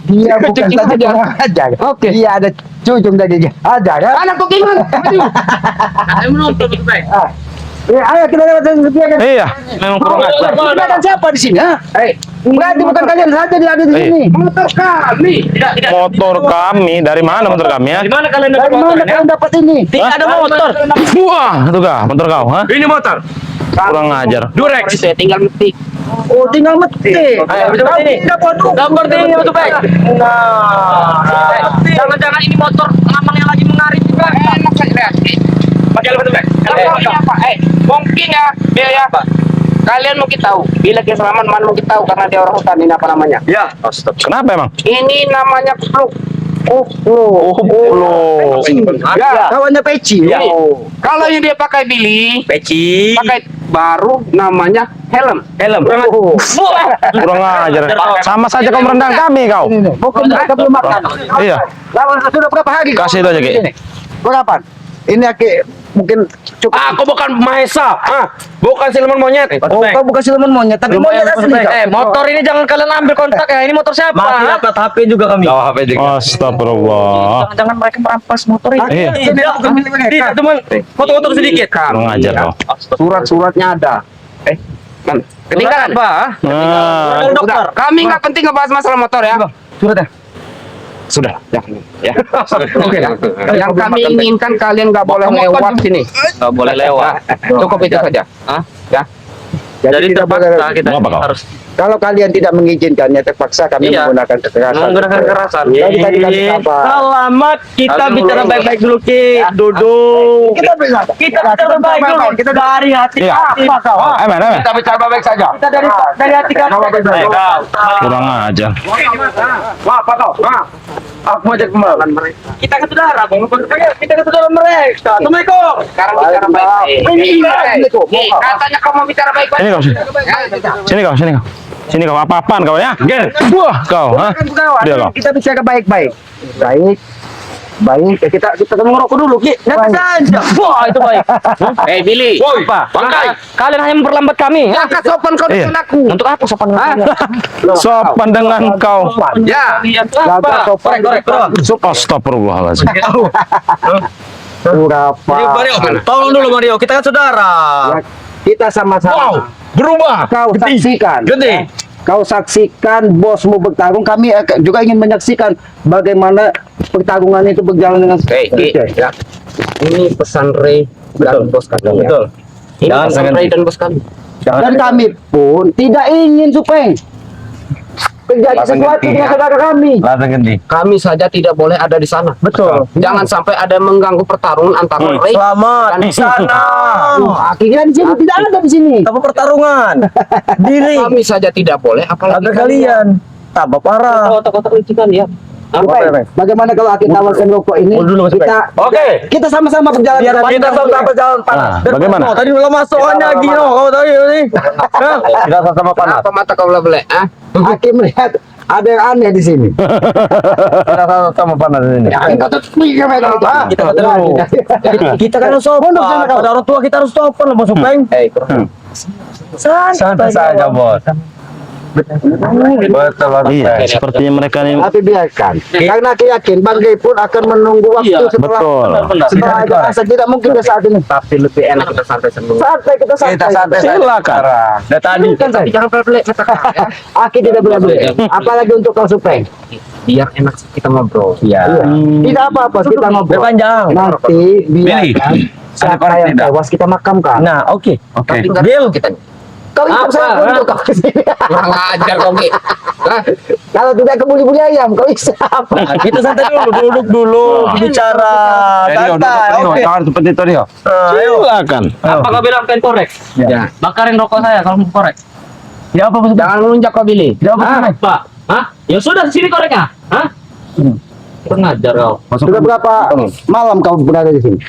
Speaker 5: Dia bukan
Speaker 3: Cucung
Speaker 5: saja
Speaker 3: aja.
Speaker 5: kurang ajar.
Speaker 3: Oke.
Speaker 5: Dia ada cucung tadi dia. Ada kan?
Speaker 3: Anak Pokemon.
Speaker 5: Ah. Ya, ayo kita lewat dia kan.
Speaker 4: Iya, memang kurang ajar.
Speaker 5: Kita kan siapa di sini, ha? Enggak, itu bukan kalian saja dia ada di sini.
Speaker 3: Motor kami.
Speaker 4: Motor kami, dari mana motor kami ya?
Speaker 2: Di mana kalian dapat
Speaker 5: Dari mana
Speaker 2: motornya?
Speaker 5: kalian dapat ini?
Speaker 2: Tidak ada motor.
Speaker 4: Wah, itu kah motor kau, ha?
Speaker 2: Ini motor.
Speaker 4: Kurang ajar.
Speaker 3: Durex. Saya tinggal metik.
Speaker 5: Oh, tinggal metik.
Speaker 2: Ayo, coba ini. Gambar ini untuk baik. Nah, jangan-jangan ini motor ngamal yang lagi mengarit juga.
Speaker 3: Enak saja lihat.
Speaker 2: Pakai apa tuh, Bek?
Speaker 3: Ini apa? Mungkin ya, ya. Kalian mungkin tahu. Bila Ki Selamat man mungkin tahu karena dia orang hutan. Ini apa namanya?
Speaker 2: Ya.
Speaker 4: Kenapa emang?
Speaker 3: Ini namanya kupluk.
Speaker 4: Loh.
Speaker 3: Ya.
Speaker 5: Kawannya Peci.
Speaker 2: Ya.
Speaker 5: Oh.
Speaker 3: Kalau yang dia pakai Billy,
Speaker 2: Peci.
Speaker 3: pakai baru namanya helm.
Speaker 2: Helm.
Speaker 5: Oh.
Speaker 4: Kurang ajar. Sama saja kau merendang kami kau.
Speaker 5: Ini nih. Bukan mereka belum makan.
Speaker 4: Iya.
Speaker 5: Lawan sudah berapa hari?
Speaker 4: Kasih itu aja, Ki.
Speaker 5: Ini. Berapa? Ini Aki mungkin cukup.
Speaker 2: Aku bukan Mahesa. Bukan siluman monyet.
Speaker 5: Oh, kau bukan siluman monyet, tapi monyet asli.
Speaker 2: Motor ini jangan kalian ambil kontak ya. Ini motor siapa? Masih dapat HP juga kami. Oh, HP
Speaker 4: Astagfirullah.
Speaker 2: Jangan mereka merampas motor ini.
Speaker 4: Iya.
Speaker 2: Tidak, bukan milik mereka. Tidak, cuma foto-foto sedikit.
Speaker 4: Kurang ajar kau.
Speaker 3: Surat-suratnya ada. Man, ketinggalan.
Speaker 2: Apa?
Speaker 4: Nah,
Speaker 2: Dokter.
Speaker 3: Kami nggak penting ngebahas masalah motor ya.
Speaker 2: Suratnya.
Speaker 3: Sudah, ya. Oke. Yang kami inginkan kalian nggak boleh lewat sini.
Speaker 2: Nggak boleh lewat.
Speaker 3: Cukup itu saja. Ya.
Speaker 5: Jadi tidak boleh.
Speaker 2: kita
Speaker 4: Apa kau?
Speaker 2: harus
Speaker 5: Kalau kalian tidak mengizinkannya, terpaksa kami
Speaker 2: Iya.
Speaker 5: menggunakan kekerasan.
Speaker 2: menggunakan kekerasan.
Speaker 5: Jadi tadi kami apa?
Speaker 2: Selamat, kita
Speaker 3: Aduh.
Speaker 2: bicara baik-baik dulu, Ki. Duduk.
Speaker 5: Kita bicara.
Speaker 2: Kita bicara baik dulu. Kita dari hati.
Speaker 4: Iya.
Speaker 2: Apa kau?
Speaker 4: Aman, aman.
Speaker 3: Kita bicara baik saja.
Speaker 2: Kita dari hati kan.
Speaker 4: Kurang ajar.
Speaker 2: Wah, apa kau? Aku mau jadi pembalan mereka. Kita ke saudara, Bang. Kita ke saudara mereka. Assalamualaikum.
Speaker 3: Sekarang bicara baik-baik.
Speaker 5: Assalamualaikum.
Speaker 3: Nih, katanya kau mau bicara baik-baik.
Speaker 4: Sini kau, sini. Sini kau, sini kau. Sini kau, apa-apaan kau ya? Wah, kau, ha? Dia kau.
Speaker 5: Kita bicara baik-baik. Baik. Baik. Kita ngerokok dulu, Ki.
Speaker 2: Nanti saja. Wah, itu baik.
Speaker 3: Billy.
Speaker 2: Apa? Kalian hanya memperlambat kami.
Speaker 3: Angkat sopan kau
Speaker 4: Iya.
Speaker 3: dengan aku.
Speaker 2: Untuk apa sopan?
Speaker 4: Sopan dengan kau.
Speaker 3: Ya.
Speaker 5: Jaga sopan.
Speaker 2: Korek.
Speaker 4: Astagfirullahaladzim.
Speaker 5: Berapa?
Speaker 2: Tolong dulu Mario, kita kan saudara.
Speaker 5: Ya, kita sama-sama.
Speaker 2: Berubah.
Speaker 5: Kau saksikan.
Speaker 2: Gede.
Speaker 5: Kau saksikan bosmu bertarung. Kami juga ingin menyaksikan bagaimana pertarungan itu berjalan dengan
Speaker 3: Ya. Ini pesan Ray dan bos kami.
Speaker 2: Betul.
Speaker 3: Ini
Speaker 2: Jangan
Speaker 3: pesan
Speaker 2: sangat-
Speaker 3: Ray dan bos kami.
Speaker 5: Dan kami pun tidak ingin supaya terjadi sesuatu dengan saudara kami.
Speaker 3: Kami saja tidak boleh ada di sana.
Speaker 5: Betul.
Speaker 3: Jangan sampai ada yang mengganggu pertarungan antara Ray
Speaker 2: Selamat
Speaker 3: dan
Speaker 2: di sana.
Speaker 5: Akhirnya di sini tidak ada di sini.
Speaker 2: Apa pertarungan? Diri.
Speaker 3: Kami saja tidak boleh, apalagi
Speaker 2: Ada kalian. Tambah parah. Kotak-kotak licin ya.
Speaker 5: Supaya, bagaimana kalau kita tawarkan rokok ini? Kita sama-sama berjalan.
Speaker 2: Biar kita sama-sama berjalan panas.
Speaker 4: Nah, bagaimana?
Speaker 2: Tadi belum masukannya lagi kau tadi ini.
Speaker 5: Kita sama-sama panas.
Speaker 3: Kenapa mata kau belah belek?
Speaker 5: Hakim melihat ada yang aneh di sini. Kita sama-sama panas di sini.
Speaker 2: Kita kan harus sopan. Pada orang tua kita harus sopan loh, Bos Upeng. Santai saja, Bos.
Speaker 4: Iya, sepertinya mereka ini
Speaker 5: Tapi biarkan. Karena aku yakin Banggai pun akan menunggu waktu setelah ada rasa tidak mungkin ke saat ini.
Speaker 3: Tapi lebih enak kita santai sendiri.
Speaker 5: Santai kita santai.
Speaker 4: silakan.
Speaker 5: Tadi kan saya.
Speaker 3: Jangan belek kata kau ya.
Speaker 5: Aki tidak boleh beli. Apalagi untuk kau Supeng.
Speaker 3: Biar enak kita ngobrol.
Speaker 5: Iya. Tidak apa-apa kita ngobrol.
Speaker 2: Panjang.
Speaker 5: Nanti biarkan siapa yang tewas kita makamkan.
Speaker 2: Nah, oke.
Speaker 3: Tapi nggak
Speaker 2: Deal.
Speaker 3: tahu kita.
Speaker 5: Kau ikut saya untuk kau kesini.
Speaker 3: Kurang ajar kau Ki. Hah?
Speaker 5: Kalau tidak kebuli-buli ayam, kau bisa apa?
Speaker 2: Nah, kita santai dulu, duduk dulu, bicara santai. Oke.
Speaker 4: seperti itu dia. Silakan.
Speaker 2: Apa kau bilang pengen korek?
Speaker 3: Ya.
Speaker 2: Bakarin rokok saya kalau mau korek. Ya apa maksudnya?
Speaker 3: Jangan melunjak kau Billy.
Speaker 2: Ya apa Pak? Hah? Ya sudah sini koreknya. Hah? Kurang ajar kau.
Speaker 5: Sudah berapa malam kau berada di sini?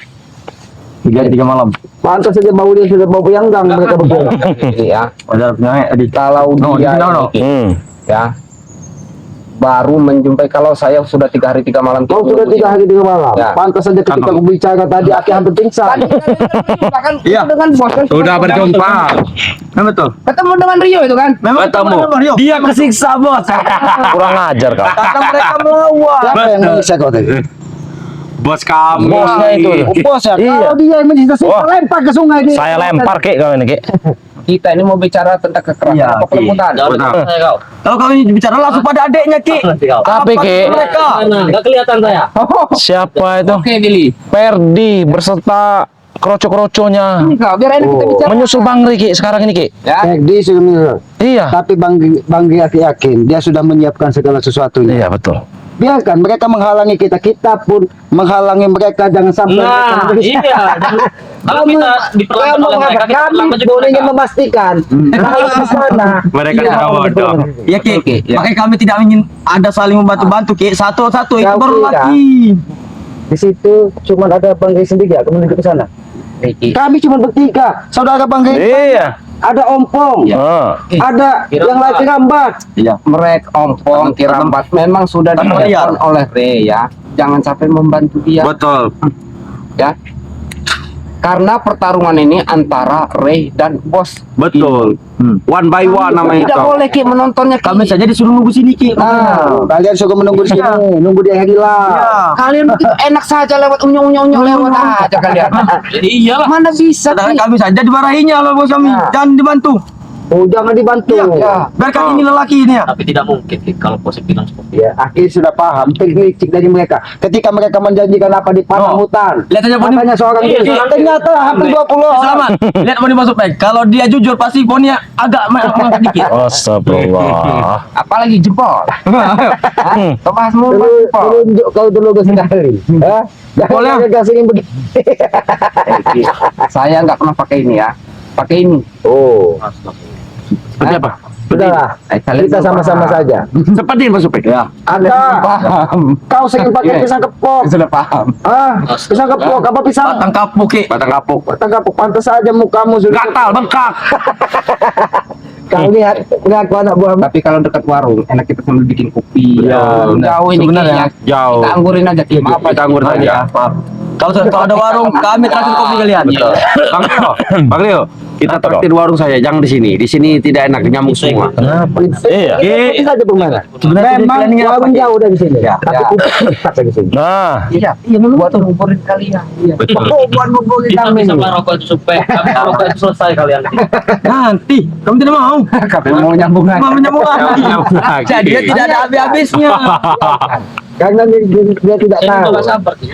Speaker 4: 3 malam.
Speaker 5: Pantas saja bau dia sudah bau yang mereka berdua.
Speaker 3: Ya.
Speaker 5: Kalau dia
Speaker 4: Hmm.
Speaker 3: Ya. baru menjumpai kalau saya sudah 3 hari 3 malam.
Speaker 5: Kau sudah 3 hari 3 malam.
Speaker 3: Ya.
Speaker 5: Pantas saja ketika aku bicara tadi Aki hampir pingsan.
Speaker 3: Kan
Speaker 4: Iya.
Speaker 3: dengan bos kan
Speaker 4: Sudah berjumpa. Nah, betul.
Speaker 3: ketemu dengan Rio itu kan.
Speaker 4: Bertemu. Dia kesiksa, Bos. Kurang ajar kau.
Speaker 6: Karena mereka melawan.
Speaker 5: Siapa yang menyiksa kau tadi?
Speaker 4: Bos kamu.
Speaker 6: Bosnya itu.
Speaker 5: Bos ya.
Speaker 6: Iya.
Speaker 5: Kalau dia yang menyiksa
Speaker 4: Wah.
Speaker 5: lempar ke sungai dia.
Speaker 4: Saya lempar kek kau ini, Kek.
Speaker 3: Kita ini mau bicara tentang kekerasan
Speaker 6: Iya,
Speaker 3: apa pelebutan.
Speaker 6: Kalau kau ini bicara langsung pada adeknya, Ki.
Speaker 4: Tapi, Ki,
Speaker 6: Mereka. Enggak kelihatan saya.
Speaker 4: siapa itu?
Speaker 3: Oke, Billy.
Speaker 4: Perdi berserta kroco-kroconya
Speaker 3: Ini kau biar enak kita bicara.
Speaker 4: menyusul Bang Riki sekarang ini, Ki.
Speaker 3: Ya.
Speaker 5: Dia sudah menyerah.
Speaker 4: Iya.
Speaker 5: Tapi Bang Aki yakin dia sudah menyiapkan segala sesuatunya.
Speaker 4: Iya, betul.
Speaker 5: Biarkan mereka menghalangi kita, kita pun menghalangi mereka, jangan sampai
Speaker 6: Nah,
Speaker 5: mereka
Speaker 6: iya. Kalau kita diperlakukan oleh mereka, kita
Speaker 5: kami
Speaker 6: perlakukan juga
Speaker 5: boleh
Speaker 6: mereka.
Speaker 5: memastikan kalau di sana
Speaker 4: Mereka
Speaker 5: iya,
Speaker 4: sudah bodoh.
Speaker 6: Ya, Ki. Makanya kami tidak ingin ada saling membantu-bantu, Ki. Satu-satu itu
Speaker 5: Kau
Speaker 6: baru
Speaker 5: kira?
Speaker 6: lagi.
Speaker 5: di situ cuma ada Bang Rey sendiri, aku menuju ke sana.
Speaker 3: Ricky.
Speaker 5: Kami cuma bertiga, saudara Bang Rey,
Speaker 4: Iya.
Speaker 5: ada Ompong,
Speaker 4: Ah.
Speaker 5: ada yang lain Tirambat.
Speaker 6: Iya.
Speaker 3: Mereka ompong tirambat memang sudah ditelepon oleh Ray ya. Jangan sampai membantu dia
Speaker 4: Betul.
Speaker 3: ya. Karena pertarungan ini antara Ray dan bos.
Speaker 4: Betul. One by one namanya
Speaker 3: Tidak
Speaker 4: itu.
Speaker 3: boleh Ki menontonnya Ki.
Speaker 6: Kami saja disuruh nunggu sini, Ki.
Speaker 5: Nah, kalian suka menunggu di sini, nunggu dia hilang.
Speaker 6: Iya.
Speaker 3: Kalian begitu enak saja lewat unyu lewat aja kalian.
Speaker 6: Jadi iyalah.
Speaker 3: Mana bisa
Speaker 6: Sedangkan
Speaker 3: Ki?
Speaker 6: kami saja dimarahinya oleh bos kami.
Speaker 3: Ya.
Speaker 6: Jangan dibantu.
Speaker 5: Oh, jangan dibantu.
Speaker 3: Ya.
Speaker 6: Biarkan ini lelaki ini ya.
Speaker 7: Tapi tidak mungkin kalau posisi bilang seperti
Speaker 5: Ya, akhirnya sudah paham teknik dari mereka. Ketika mereka menjanjikan apa di padang
Speaker 6: Oh.
Speaker 5: hutan,
Speaker 6: Lihat aja Boni.
Speaker 5: katanya seorang
Speaker 6: Iya,
Speaker 5: diri.
Speaker 6: iya.
Speaker 5: Ternyata hampir 20 orang.
Speaker 6: Selamat. Lihat Boni masuk baik. Kalau dia jujur pasti Boni agak mengangkat dikit.
Speaker 4: Astagfirullah.
Speaker 3: Apalagi jempol. Kau bahas mulu
Speaker 5: Dulu,
Speaker 3: jempol.
Speaker 5: tunjuk kau dulu ke sekali. Hah? Jangan
Speaker 6: Boleh.
Speaker 5: mereka sering begini.
Speaker 3: Saya nggak pernah pakai ini ya. Pakai ini.
Speaker 5: Oh,
Speaker 4: Seperti apa?
Speaker 5: sudahlah.
Speaker 3: Kalian
Speaker 5: Kita sama-sama
Speaker 3: paham.
Speaker 5: saja.
Speaker 4: Seperti apa, Supek? Ya.
Speaker 5: Ada.
Speaker 3: Paham.
Speaker 5: Kau sering pakai
Speaker 3: Iya.
Speaker 5: pisang kepok.
Speaker 3: Sudah paham.
Speaker 5: Ah, pisang kepok apa pisang?
Speaker 6: Batang kapuk, Ki.
Speaker 4: Batang kapuk.
Speaker 5: Batang kapok. Pantas saja mukamu sudah.
Speaker 4: Gatal, bengkak.
Speaker 5: Kau lihat ngaku anak buah.
Speaker 3: Tapi kalau dekat warung, enak kita sambil bikin kopi.
Speaker 4: Iya,
Speaker 3: Jauh ini
Speaker 6: sebenarnya.
Speaker 3: Ki, ya.
Speaker 4: Jauh.
Speaker 3: Kita anggurin aja Ki. Maaf
Speaker 4: Kita anggur
Speaker 6: Maaf
Speaker 4: saja.
Speaker 6: ya, maaf. Kalau ada warung, kami traktir kopi kalian.
Speaker 4: Bang Leo, Bang Leo, kita traktir warung saya, jangan di sini. Di sini tidak enak, nyamuk semua.
Speaker 6: Kenapa?
Speaker 4: Iya.
Speaker 5: Bisa saja bermain.
Speaker 6: Sebenarnya
Speaker 5: Memang
Speaker 6: planning apa,
Speaker 5: warung
Speaker 6: Ki?
Speaker 5: jauh dari sini.
Speaker 3: Ya.
Speaker 5: Tapi
Speaker 3: Ya.
Speaker 5: dekat dari sini.
Speaker 4: Nah,
Speaker 3: Iya, buat nguburin kalian. Iya.
Speaker 5: Oh, buat ngumpulin
Speaker 7: kita
Speaker 5: kami.
Speaker 7: bisa merokok itu supaya kami merokok itu selesai kalian.
Speaker 6: Nanti, kami tidak mau.
Speaker 3: Kalian mau nyambung
Speaker 6: Mau
Speaker 3: aja.
Speaker 6: menyambung lagi.
Speaker 4: Nyambung lagi.
Speaker 6: Jadi dia tidak ada habis-habisnya.
Speaker 5: Karena dia tidak
Speaker 7: Saya
Speaker 5: tahu.
Speaker 7: juga nggak sabar. Ki.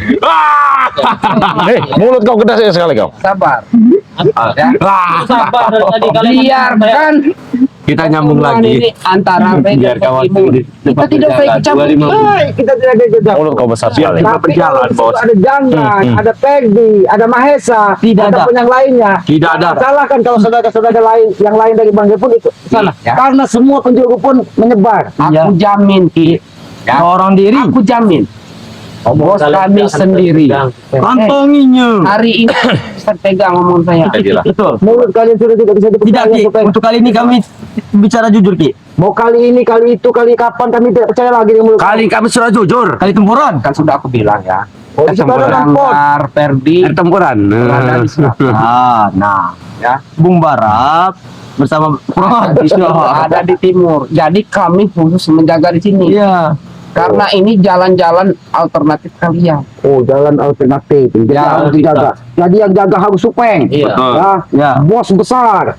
Speaker 4: mulut kau kedas sekali kau.
Speaker 3: Sabar. Ya.
Speaker 7: Sabar dari tadi kalian.
Speaker 3: Biarkan
Speaker 4: Kita nyambung
Speaker 3: hubungan
Speaker 4: lagi.
Speaker 3: ini antara Ray
Speaker 4: Biar
Speaker 3: dan
Speaker 4: kawan
Speaker 3: Timur.
Speaker 4: di
Speaker 3: Kita
Speaker 4: tempat
Speaker 3: tidak
Speaker 4: berjalan.
Speaker 3: baik campur.
Speaker 4: 25.
Speaker 5: Hai, kita tidak ada jejak.
Speaker 4: Mulut kau besar sekali.
Speaker 5: Tapi kalau di situ ada Jangan, ada Peggy, ada Mahesa,
Speaker 6: Tidak ada.
Speaker 5: ataupun yang lainnya.
Speaker 4: Tidak ada.
Speaker 5: Salahkan kalau saudara-saudara lain yang lain dari Bang Rey pun itu salah.
Speaker 3: Iya.
Speaker 5: Karena semua penjuru pun menyebar.
Speaker 3: Aku jamin Ki. Ya.
Speaker 6: Orang diri.
Speaker 3: Aku jamin. Bos
Speaker 7: Kalian
Speaker 3: kami
Speaker 7: jangan
Speaker 3: sendiri.
Speaker 7: pegang.
Speaker 6: Kantonginya.
Speaker 3: Hari ini bisa pegang ngomong saya.
Speaker 6: Betul.
Speaker 5: Mulut kalian sudah tidak bisa
Speaker 6: Tidak,
Speaker 5: dipercaya.
Speaker 6: Ki.
Speaker 5: supaya-
Speaker 6: Untuk kali ini kami bicara jujur, Ki.
Speaker 5: Mau kali ini, kali itu, kali kapan kami tidak percaya lagi dengan mulut.
Speaker 4: Kali kami sudah jujur.
Speaker 6: Kali tempuran.
Speaker 3: Kan sudah aku bilang ya.
Speaker 5: Oh, di situ ada lampot.
Speaker 3: Langgar, Perdi,
Speaker 4: Air tempuran.
Speaker 3: berada di selatan.
Speaker 6: Nah,
Speaker 3: Ya.
Speaker 6: Bung Barat bersama
Speaker 3: Ada di timur. Jadi kami khusus menjaga di sini.
Speaker 6: Iya.
Speaker 3: Karena ini jalan-jalan alternatif kalian.
Speaker 5: Oh, jalan alternatif. Jadi
Speaker 3: Ya,
Speaker 5: harus dijaga. Jadi yang jaga harus Supeng.
Speaker 7: Iya.
Speaker 5: Ya,
Speaker 6: Ya.
Speaker 5: bos besar.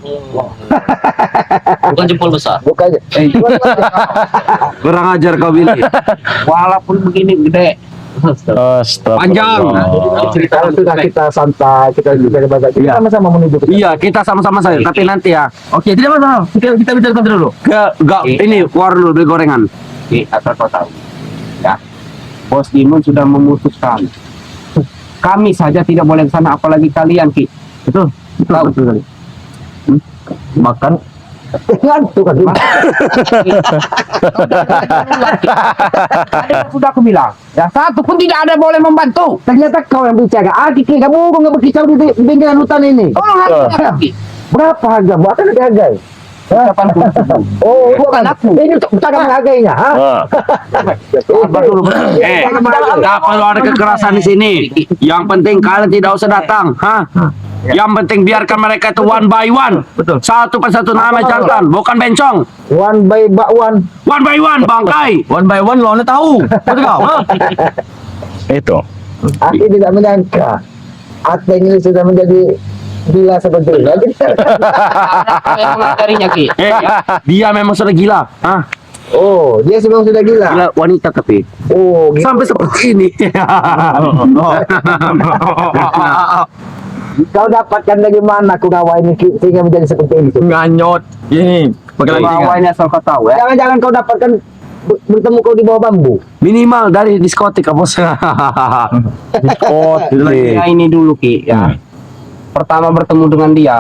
Speaker 7: Bukan jempol besar.
Speaker 5: Bukan.
Speaker 4: Kurang ajar kau Billy.
Speaker 3: Walaupun begini gede.
Speaker 4: Panjang.
Speaker 5: Kalau sudah kita santai, kita bisa baca, kita sama-sama menuju ke
Speaker 4: Iya, kita sama-sama saja. Tapi nanti ya,
Speaker 6: Oke, tidak masalah. Kita bicarakan dulu.
Speaker 4: enggak ini keluar dulu beli gorengan.
Speaker 3: Di asal kau tahu. Ya. Bos Dimun sudah memutuskan. Kami saja tidak boleh ke sana, apalagi kalian, Ki.
Speaker 6: Betul.
Speaker 3: Tahu.
Speaker 6: Makan.
Speaker 5: ngantuk kan.
Speaker 3: Sudah aku bilang. Ya, satu pun tidak ada boleh membantu.
Speaker 5: Ternyata kau yang bicara. Aki, kamu nggak berkicau di pinggiran hutan ini.
Speaker 3: Tolong harganya, Ki.
Speaker 5: Berapa harga? Bukan ada harga.
Speaker 3: ucapanku.
Speaker 5: Oh, bukan aku. Ini untuk cara menghargainya, ha?
Speaker 3: Sabar dulu. Tak perlu ada kekerasan di sini. Yang penting kalian tidak usah datang, ha? Yang penting biarkan mereka itu one by one.
Speaker 4: Betul.
Speaker 3: Satu persatu nama jantan, bukan bencong.
Speaker 5: One by one.
Speaker 3: One by one, bangkai.
Speaker 4: One by one lo tahu. Betul kau? Itu.
Speaker 5: Aku tidak menyangka Ateng ini sudah menjadi gila seperti ini.
Speaker 3: Yang mengajarinya, Ki. Dia memang sudah gila. Hah?
Speaker 5: Oh, dia memang sudah gila.
Speaker 3: Gila wanita tapi.
Speaker 5: Oh, gitu.
Speaker 3: Sampai seperti ini.
Speaker 5: Kau dapatkan dari mana Kunawa ini sehingga menjadi seperti ini?
Speaker 4: Nganyot. Ini. Pakai lagi.
Speaker 3: Bawahnya asal kau tahu ya.
Speaker 5: Jangan-jangan kau dapatkan bertemu kau di bawah bambu.
Speaker 3: Minimal dari diskotik, bos.
Speaker 4: Oh,
Speaker 3: Ya, ini dulu, Ki. Ya. Pertama bertemu dengan dia,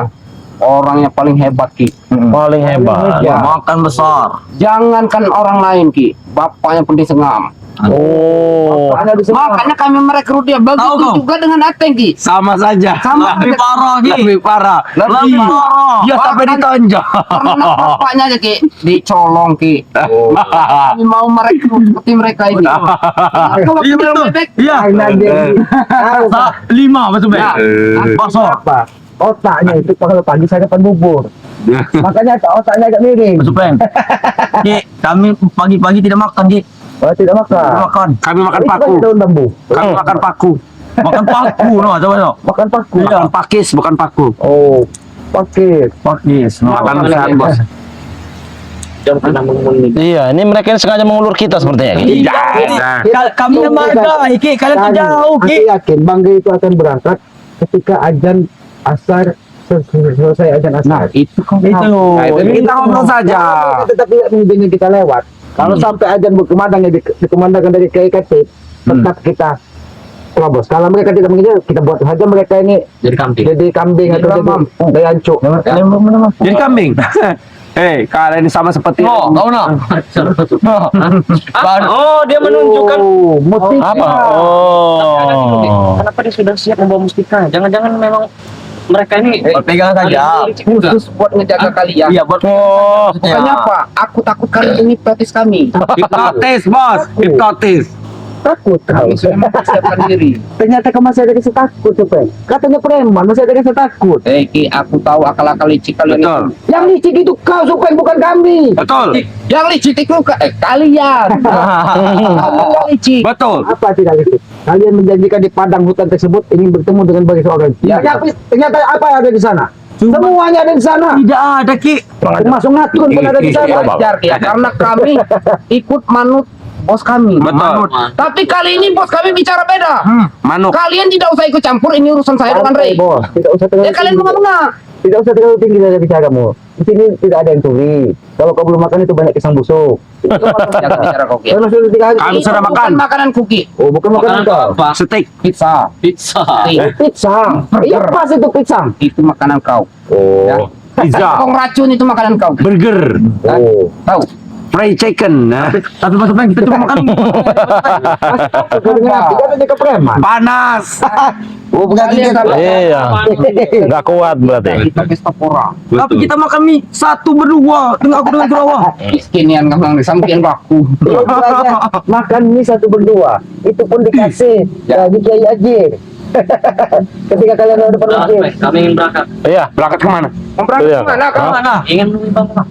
Speaker 3: orang yang paling hebat, Ki.
Speaker 4: paling hebat.
Speaker 3: Ya.
Speaker 4: Makan besar.
Speaker 3: Jangankan orang lain, Ki. Bapaknya pun disengam.
Speaker 4: Oh.
Speaker 3: Makanya kami merekrut dia. Begitu juga dengan Ateng, Ki. Sama saja. Sama.
Speaker 4: Lebih parah, Ki.
Speaker 3: Lebih parah.
Speaker 4: Lebih parah.
Speaker 3: Ya sampai ditonjok. Karena bapaknya aja, Ki. Dicolong, Ki. Kami mau merekrut seperti mereka ini.
Speaker 4: Iya betul. Iya. Lima betul
Speaker 3: Ya.
Speaker 4: Bakso.
Speaker 5: Apa? Otaknya itu kalau pagi saya dapat bubur. Makanya otaknya agak miring.
Speaker 4: Betul Peng. Ki, kami pagi-pagi tidak makan, Ki.
Speaker 5: Oh, tidak makan.
Speaker 4: Tidak makan.
Speaker 3: Kami makan
Speaker 5: Itu
Speaker 3: paku.
Speaker 5: kan daun bambu.
Speaker 3: Kami makan paku.
Speaker 4: Makan paku, no, coba no.
Speaker 5: Makan paku.
Speaker 3: Makan pakis, bukan paku.
Speaker 5: Oh, pakai.
Speaker 4: Pakis.
Speaker 3: Makan sehat, bos.
Speaker 7: Jangan pernah ngomong ini.
Speaker 6: Iya, ini mereka sengaja mengulur kita sepertinya. Ki.
Speaker 4: Kami yang marga, Ki. Kalian tuh jauh,
Speaker 5: Aku
Speaker 4: Ki.
Speaker 5: yakin Bangga itu akan berangkat ketika azan asar selesai azan asar.
Speaker 3: Itu kan
Speaker 4: Itu.
Speaker 3: Nah, itu kita ngobrol saja.
Speaker 5: Tetapi mungkin kita lewat. Kalau sampai azan berkumandang dikumandangkan dari KIKT, tetap kita terobos. Kalau mereka tidak mengejar, kita buat saja mereka ini
Speaker 7: Jadi kambing.
Speaker 5: jadi kambing atau jadi dayancu.
Speaker 3: Jadi kambing. Hei, kalian ini sama seperti
Speaker 4: No, kau no.
Speaker 7: Oh, dia menunjukkan.
Speaker 5: Oh, mustika.
Speaker 6: Apa? Oh.
Speaker 7: Kenapa dia sudah siap membawa mustika? Jangan-jangan memang mereka ini
Speaker 4: Pegang saja.
Speaker 3: khusus buat ngejaga kalian.
Speaker 4: Iya, buat
Speaker 6: Oh.
Speaker 3: Pokoknya apa? Aku takut kalian ini hipnotis kami. Hipnotis, bos. Hipnotis.
Speaker 5: Takut kau.
Speaker 3: Kami sudah mempersiapkan diri.
Speaker 5: Ternyata kau masih ada rasa takut, Supeng. Katanya preman, masih ada rasa takut.
Speaker 3: Ki, aku tahu akal-akal licik kalian itu.
Speaker 5: Yang licik itu kau, Supeng, bukan kami.
Speaker 3: Betul. Yang licik itu kalian. Kamu yang licik. Betul.
Speaker 5: Apa tidak licik? Kalian menjanjikan di padang hutan tersebut ingin bertemu dengan banyak orang.
Speaker 3: Ya.
Speaker 5: Ternyata apa yang ada di sana? Semuanya ada di sana.
Speaker 4: Tidak ada, Ki.
Speaker 5: Termasuk Natun pun ada di sana.
Speaker 3: Wajar, ya, karena kami ikut manut bos kami.
Speaker 7: Betul.
Speaker 3: Tapi kali ini bos kami bicara beda. Manuk. Kalian tidak usah ikut campur, ini urusan saya dengan Ray.
Speaker 5: Bos, tidak usah terlalu
Speaker 3: Ya kalian
Speaker 5: tinggi.
Speaker 3: mengenal.
Speaker 5: Tidak usah terlalu tinggi dari bicaramu. Di sini tidak ada yang turi. Kalau kau belum makan itu banyak pisang busuk.
Speaker 3: Jangan bicara kau, Ki.
Speaker 5: Kalau sudah 3 hari.
Speaker 3: Kami sudah makan. Makanan kuki.
Speaker 5: Oh, bukan makanan kau.
Speaker 7: apa?
Speaker 3: Steak, pizza.
Speaker 7: Pizza.
Speaker 3: Steak.
Speaker 5: Pizza. Iya pas itu pizza.
Speaker 3: Itu makanan kau.
Speaker 5: Oh.
Speaker 3: Pizza. Kong racun itu makanan kau.
Speaker 6: Burger,
Speaker 5: Oh.
Speaker 3: Tahu?
Speaker 6: fried chicken. Nah.
Speaker 4: Tapi Mas Peng, kita cuma makan.
Speaker 5: Tidak ada ke preman.
Speaker 3: Panas.
Speaker 5: Oh, bukan
Speaker 3: Kalian
Speaker 5: gitu.
Speaker 6: Iya. Nggak kuat berarti.
Speaker 3: Kita pesta pora.
Speaker 4: Tapi kita makan mie satu berdua. Tengah aku dengan Kurawa.
Speaker 3: Miskinian kang di samping baku.
Speaker 5: Itu aja makan mie satu berdua. Itu pun dikasih dari Kiai Ajir. Ketika kalian ada depan masjid.
Speaker 7: Kami ingin berangkat.
Speaker 6: Iya.
Speaker 3: Berangkat kemana? Mau berangkat
Speaker 6: Iya.
Speaker 3: kemana kau?
Speaker 4: Mana?
Speaker 7: Ingin menemui Bang Bang.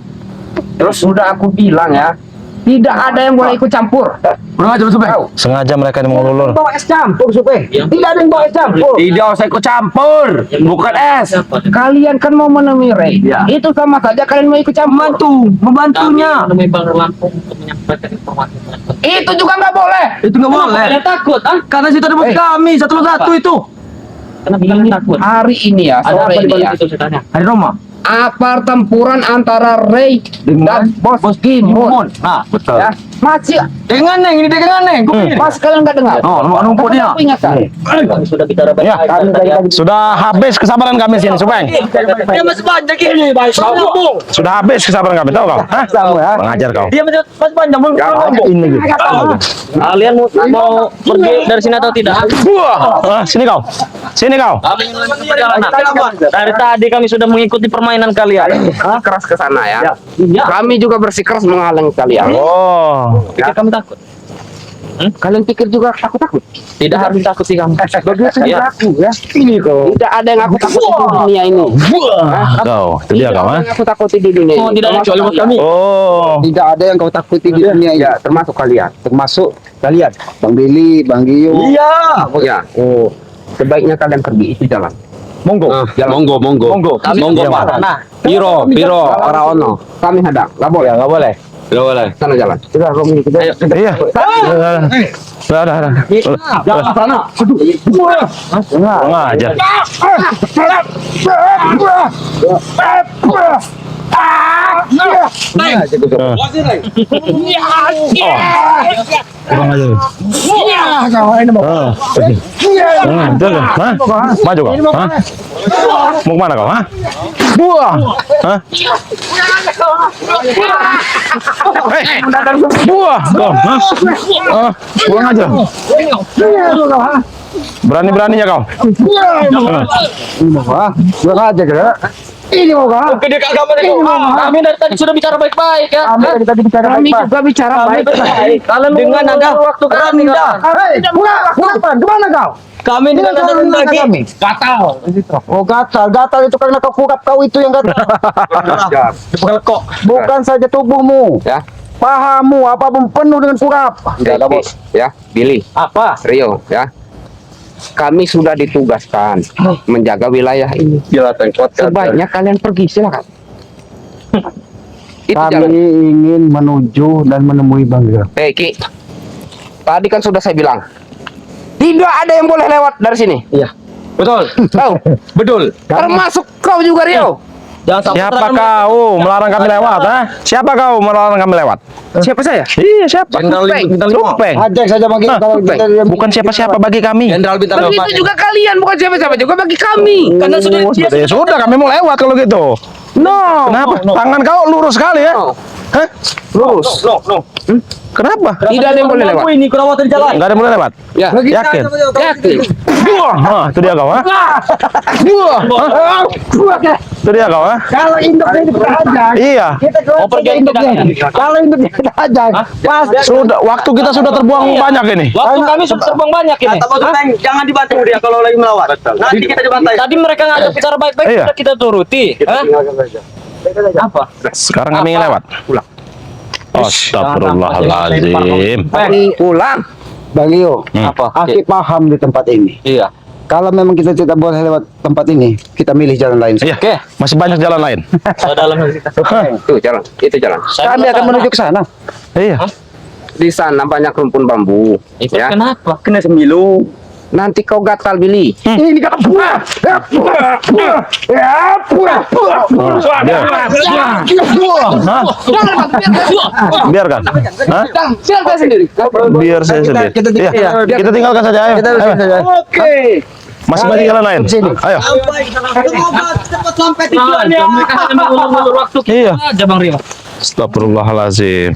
Speaker 3: Terus sudah aku bilang ya, tidak ada yang boleh ikut campur.
Speaker 4: Kurang aja Mas Peng.
Speaker 3: Tahu?
Speaker 6: Sengaja mereka ini mengulur.
Speaker 5: Bawa es campur, Supeng. Tidak ada yang bawa es campur.
Speaker 3: Tidak usah ikut campur, bukan es. Kalian kan mau menemui Ray. Itu sama saja kalian mau ikut campur.
Speaker 4: Membantunya.
Speaker 7: Kami menemui Bang Lampung untuk menyampaikan informasi.
Speaker 3: Itu juga nggak boleh.
Speaker 4: Itu nggak boleh.
Speaker 7: Kalian takut, ah?
Speaker 4: Karena situ ada bos kami, satu itu.
Speaker 7: Kenapa kalian takut?
Speaker 3: Hari ini ya,
Speaker 7: Ada
Speaker 3: sore
Speaker 7: apa di
Speaker 3: ini ya,
Speaker 7: balik itu ceritanya?
Speaker 4: Hari Roma.
Speaker 3: apa pertempuran antara Ray dan bos Kimun.
Speaker 4: Nah,
Speaker 3: Ya,
Speaker 5: Masih
Speaker 6: Dengan neng, ini dengan neng.
Speaker 5: Mas kalian nggak dengar?
Speaker 4: Oh, rumputnya.
Speaker 5: Aku ingatkan.
Speaker 7: Sudah bicara
Speaker 4: Ya,
Speaker 7: baik-baik.
Speaker 4: sudah habis kesabaran kami sini, Subeng.
Speaker 6: Dia masih panjang ini, baik. Ngomong.
Speaker 4: Sudah habis kesabaran kami, tahu kau? Hah? Pengajar kau.
Speaker 6: Dia masih panjang, belum ngomong.
Speaker 4: Ini.
Speaker 7: Kalian mau pergi dari sini atau tidak?
Speaker 4: Wah, sini kau. Sini kau.
Speaker 7: Kami melanjutkan perjalanan. Dari tadi kami sudah mengikuti permainan kalian.
Speaker 3: Keras ke sana ya.
Speaker 7: Iya.
Speaker 3: Kami juga bersikeras menghalangi kalian.
Speaker 4: Oh.
Speaker 7: Pikir kami takut?
Speaker 5: Kalian pikir juga takut?
Speaker 7: Tidak harus takuti kami.
Speaker 5: Begitu
Speaker 7: Ya.
Speaker 5: juga aku ya. Ini kau.
Speaker 3: Tidak ada yang aku takuti di dunia ini.
Speaker 4: Kau, itu dia kau, ha?
Speaker 3: Yang aku takuti di dunia
Speaker 7: Oh,
Speaker 3: ini.
Speaker 7: tidak ada kecuali kami.
Speaker 4: Oh.
Speaker 1: Tidak ada yang kau takuti di dunia ini.
Speaker 3: Ya, termasuk kalian.
Speaker 1: Termasuk kalian, Bang Billy, Bang Gio.
Speaker 6: Iya.
Speaker 3: Ya. Oh, sebaiknya kalian pergi itu jalan.
Speaker 4: Monggo.
Speaker 3: Monggo, monggo.
Speaker 7: Monggo, Pak. Nah,
Speaker 3: Piro, para ono. Kami hadang. Nggak boleh.
Speaker 4: Nggak boleh.
Speaker 3: Tidak boleh. Sana jalan.
Speaker 5: Sudah Romi kita.
Speaker 4: Iya. Dah.
Speaker 6: Jangan sana.
Speaker 4: Pengajar. Maju kau. Hah? Mau kemana kau? Hah? Buah. Hah? Buah. Kau. Hah? Pulang aja. Berani-beraninya kau.
Speaker 1: Wah, kurang aja kira.
Speaker 5: Ini mau kah?
Speaker 6: Oke, dia kagak mau.
Speaker 7: kami dari tadi sudah bicara baik-baik ya.
Speaker 5: Kami tadi bicara Kami baik. juga bicara baik.
Speaker 7: Kalian
Speaker 6: Dengan ada
Speaker 7: waktu kami.
Speaker 6: rendah.
Speaker 5: Hei, kenapa? Gimana kau?
Speaker 6: Kami dengan ada rendah lagi. Gatal.
Speaker 1: Oh gatal itu karena kau kurap kau itu yang gatal.
Speaker 6: Kok.
Speaker 1: Bukan saja tubuhmu,
Speaker 3: Ya.
Speaker 1: pahamu apapun penuh dengan kurap.
Speaker 3: Enggak ada, Bos. Ya, Billy,
Speaker 7: Apa?
Speaker 3: Rio, ya. Kami sudah ditugaskan menjaga wilayah ini. Sebaiknya kalian pergi, silakan. Itu
Speaker 1: Kami
Speaker 3: jalan.
Speaker 1: ingin menuju dan menemui Bang Gio.
Speaker 3: Ki. Tadi kan sudah saya bilang, tidak ada yang boleh lewat dari sini.
Speaker 6: Iya. Betul.
Speaker 3: Tahu?
Speaker 6: Betul.
Speaker 3: Termasuk kau juga, Rio.
Speaker 6: Jangan sampai
Speaker 4: Siapa kau melarang kami lewat? Ha? Siapa kau melarang kami lewat?
Speaker 3: Siapa saya?
Speaker 4: Iya, siapa?
Speaker 6: Jenderal Bintang 5.
Speaker 4: Supeng.
Speaker 1: Ajak saja Bang Gio kalau
Speaker 3: Baik.
Speaker 1: kita
Speaker 4: Bukan siapa-siapa bagi kami.
Speaker 6: Jenderal Bintang 5.
Speaker 3: Begitu juga kalian, bukan siapa-siapa juga bagi kami.
Speaker 6: Karena sudah
Speaker 4: Oh, ya sudah, kami mau lewat kalau gitu.
Speaker 3: No.
Speaker 4: Kenapa? Tangan kau lurus sekali ya?
Speaker 3: No.
Speaker 4: Hah?
Speaker 3: Lurus.
Speaker 6: No.
Speaker 4: Kenapa?
Speaker 3: Tidak ada yang boleh lewat.
Speaker 6: Ini kurang waktu jalan.
Speaker 4: Enggak ada yang boleh lewat.
Speaker 3: Ya.
Speaker 4: Yakin?
Speaker 3: Yakin.
Speaker 4: Buah. Nah, itu dia kau, ha? Buah. Hah? Itu dia kau, ha?
Speaker 1: kalau induknya kita ajak,
Speaker 4: Iya.
Speaker 1: kita keluar
Speaker 7: Mau pergi
Speaker 1: saja induknya.
Speaker 7: tidak?
Speaker 1: Kalau induknya kita ajak, pas
Speaker 4: Sudah, waktu kita sudah terbuang banyak ini.
Speaker 7: Waktu kami sudah terbang banyak ini.
Speaker 6: Kata Bos Teng, jangan dibantu dia kalau lagi melawan. Nanti kita dibantai.
Speaker 7: Tadi mereka ngajak bicara baik-baik,
Speaker 4: Iya.
Speaker 7: sudah kita turuti. Hah? Apa?
Speaker 4: Sekarang kami ingin lewat.
Speaker 3: Pulang.
Speaker 4: Astagfirullahaladzim.
Speaker 3: Pulang.
Speaker 1: Bang Gio,
Speaker 7: Apa?
Speaker 1: Aki paham di tempat ini.
Speaker 7: Iya.
Speaker 1: Kalau memang kita tidak boleh lewat tempat ini, kita milih jalan lain.
Speaker 4: Iya,
Speaker 7: Oke.
Speaker 4: masih banyak jalan lain.
Speaker 7: Saya dalam kita.
Speaker 3: Itu jalan. Itu jalan.
Speaker 1: Kami akan menuju ke sana.
Speaker 4: Iya.
Speaker 3: Di sana banyak rumpun bambu.
Speaker 7: Itu
Speaker 3: Ya.
Speaker 7: kenapa?
Speaker 6: Kena semilu.
Speaker 3: Nanti kau gatal, Billy.
Speaker 1: Ini kata buah.
Speaker 4: Biarkan. Hah?
Speaker 3: Siapa sendiri?
Speaker 4: Biar saya sendiri. Iya, kita tinggalkan saja. Ayo. Ayo.
Speaker 1: Oke.
Speaker 4: Masih banyak jalan lain. Ayo.
Speaker 6: Cepat sampai
Speaker 7: Mereka hanya mengulur-ulur waktu kita
Speaker 4: Iya.
Speaker 7: aja Bang Rio.
Speaker 4: Astagfirullahaladzim.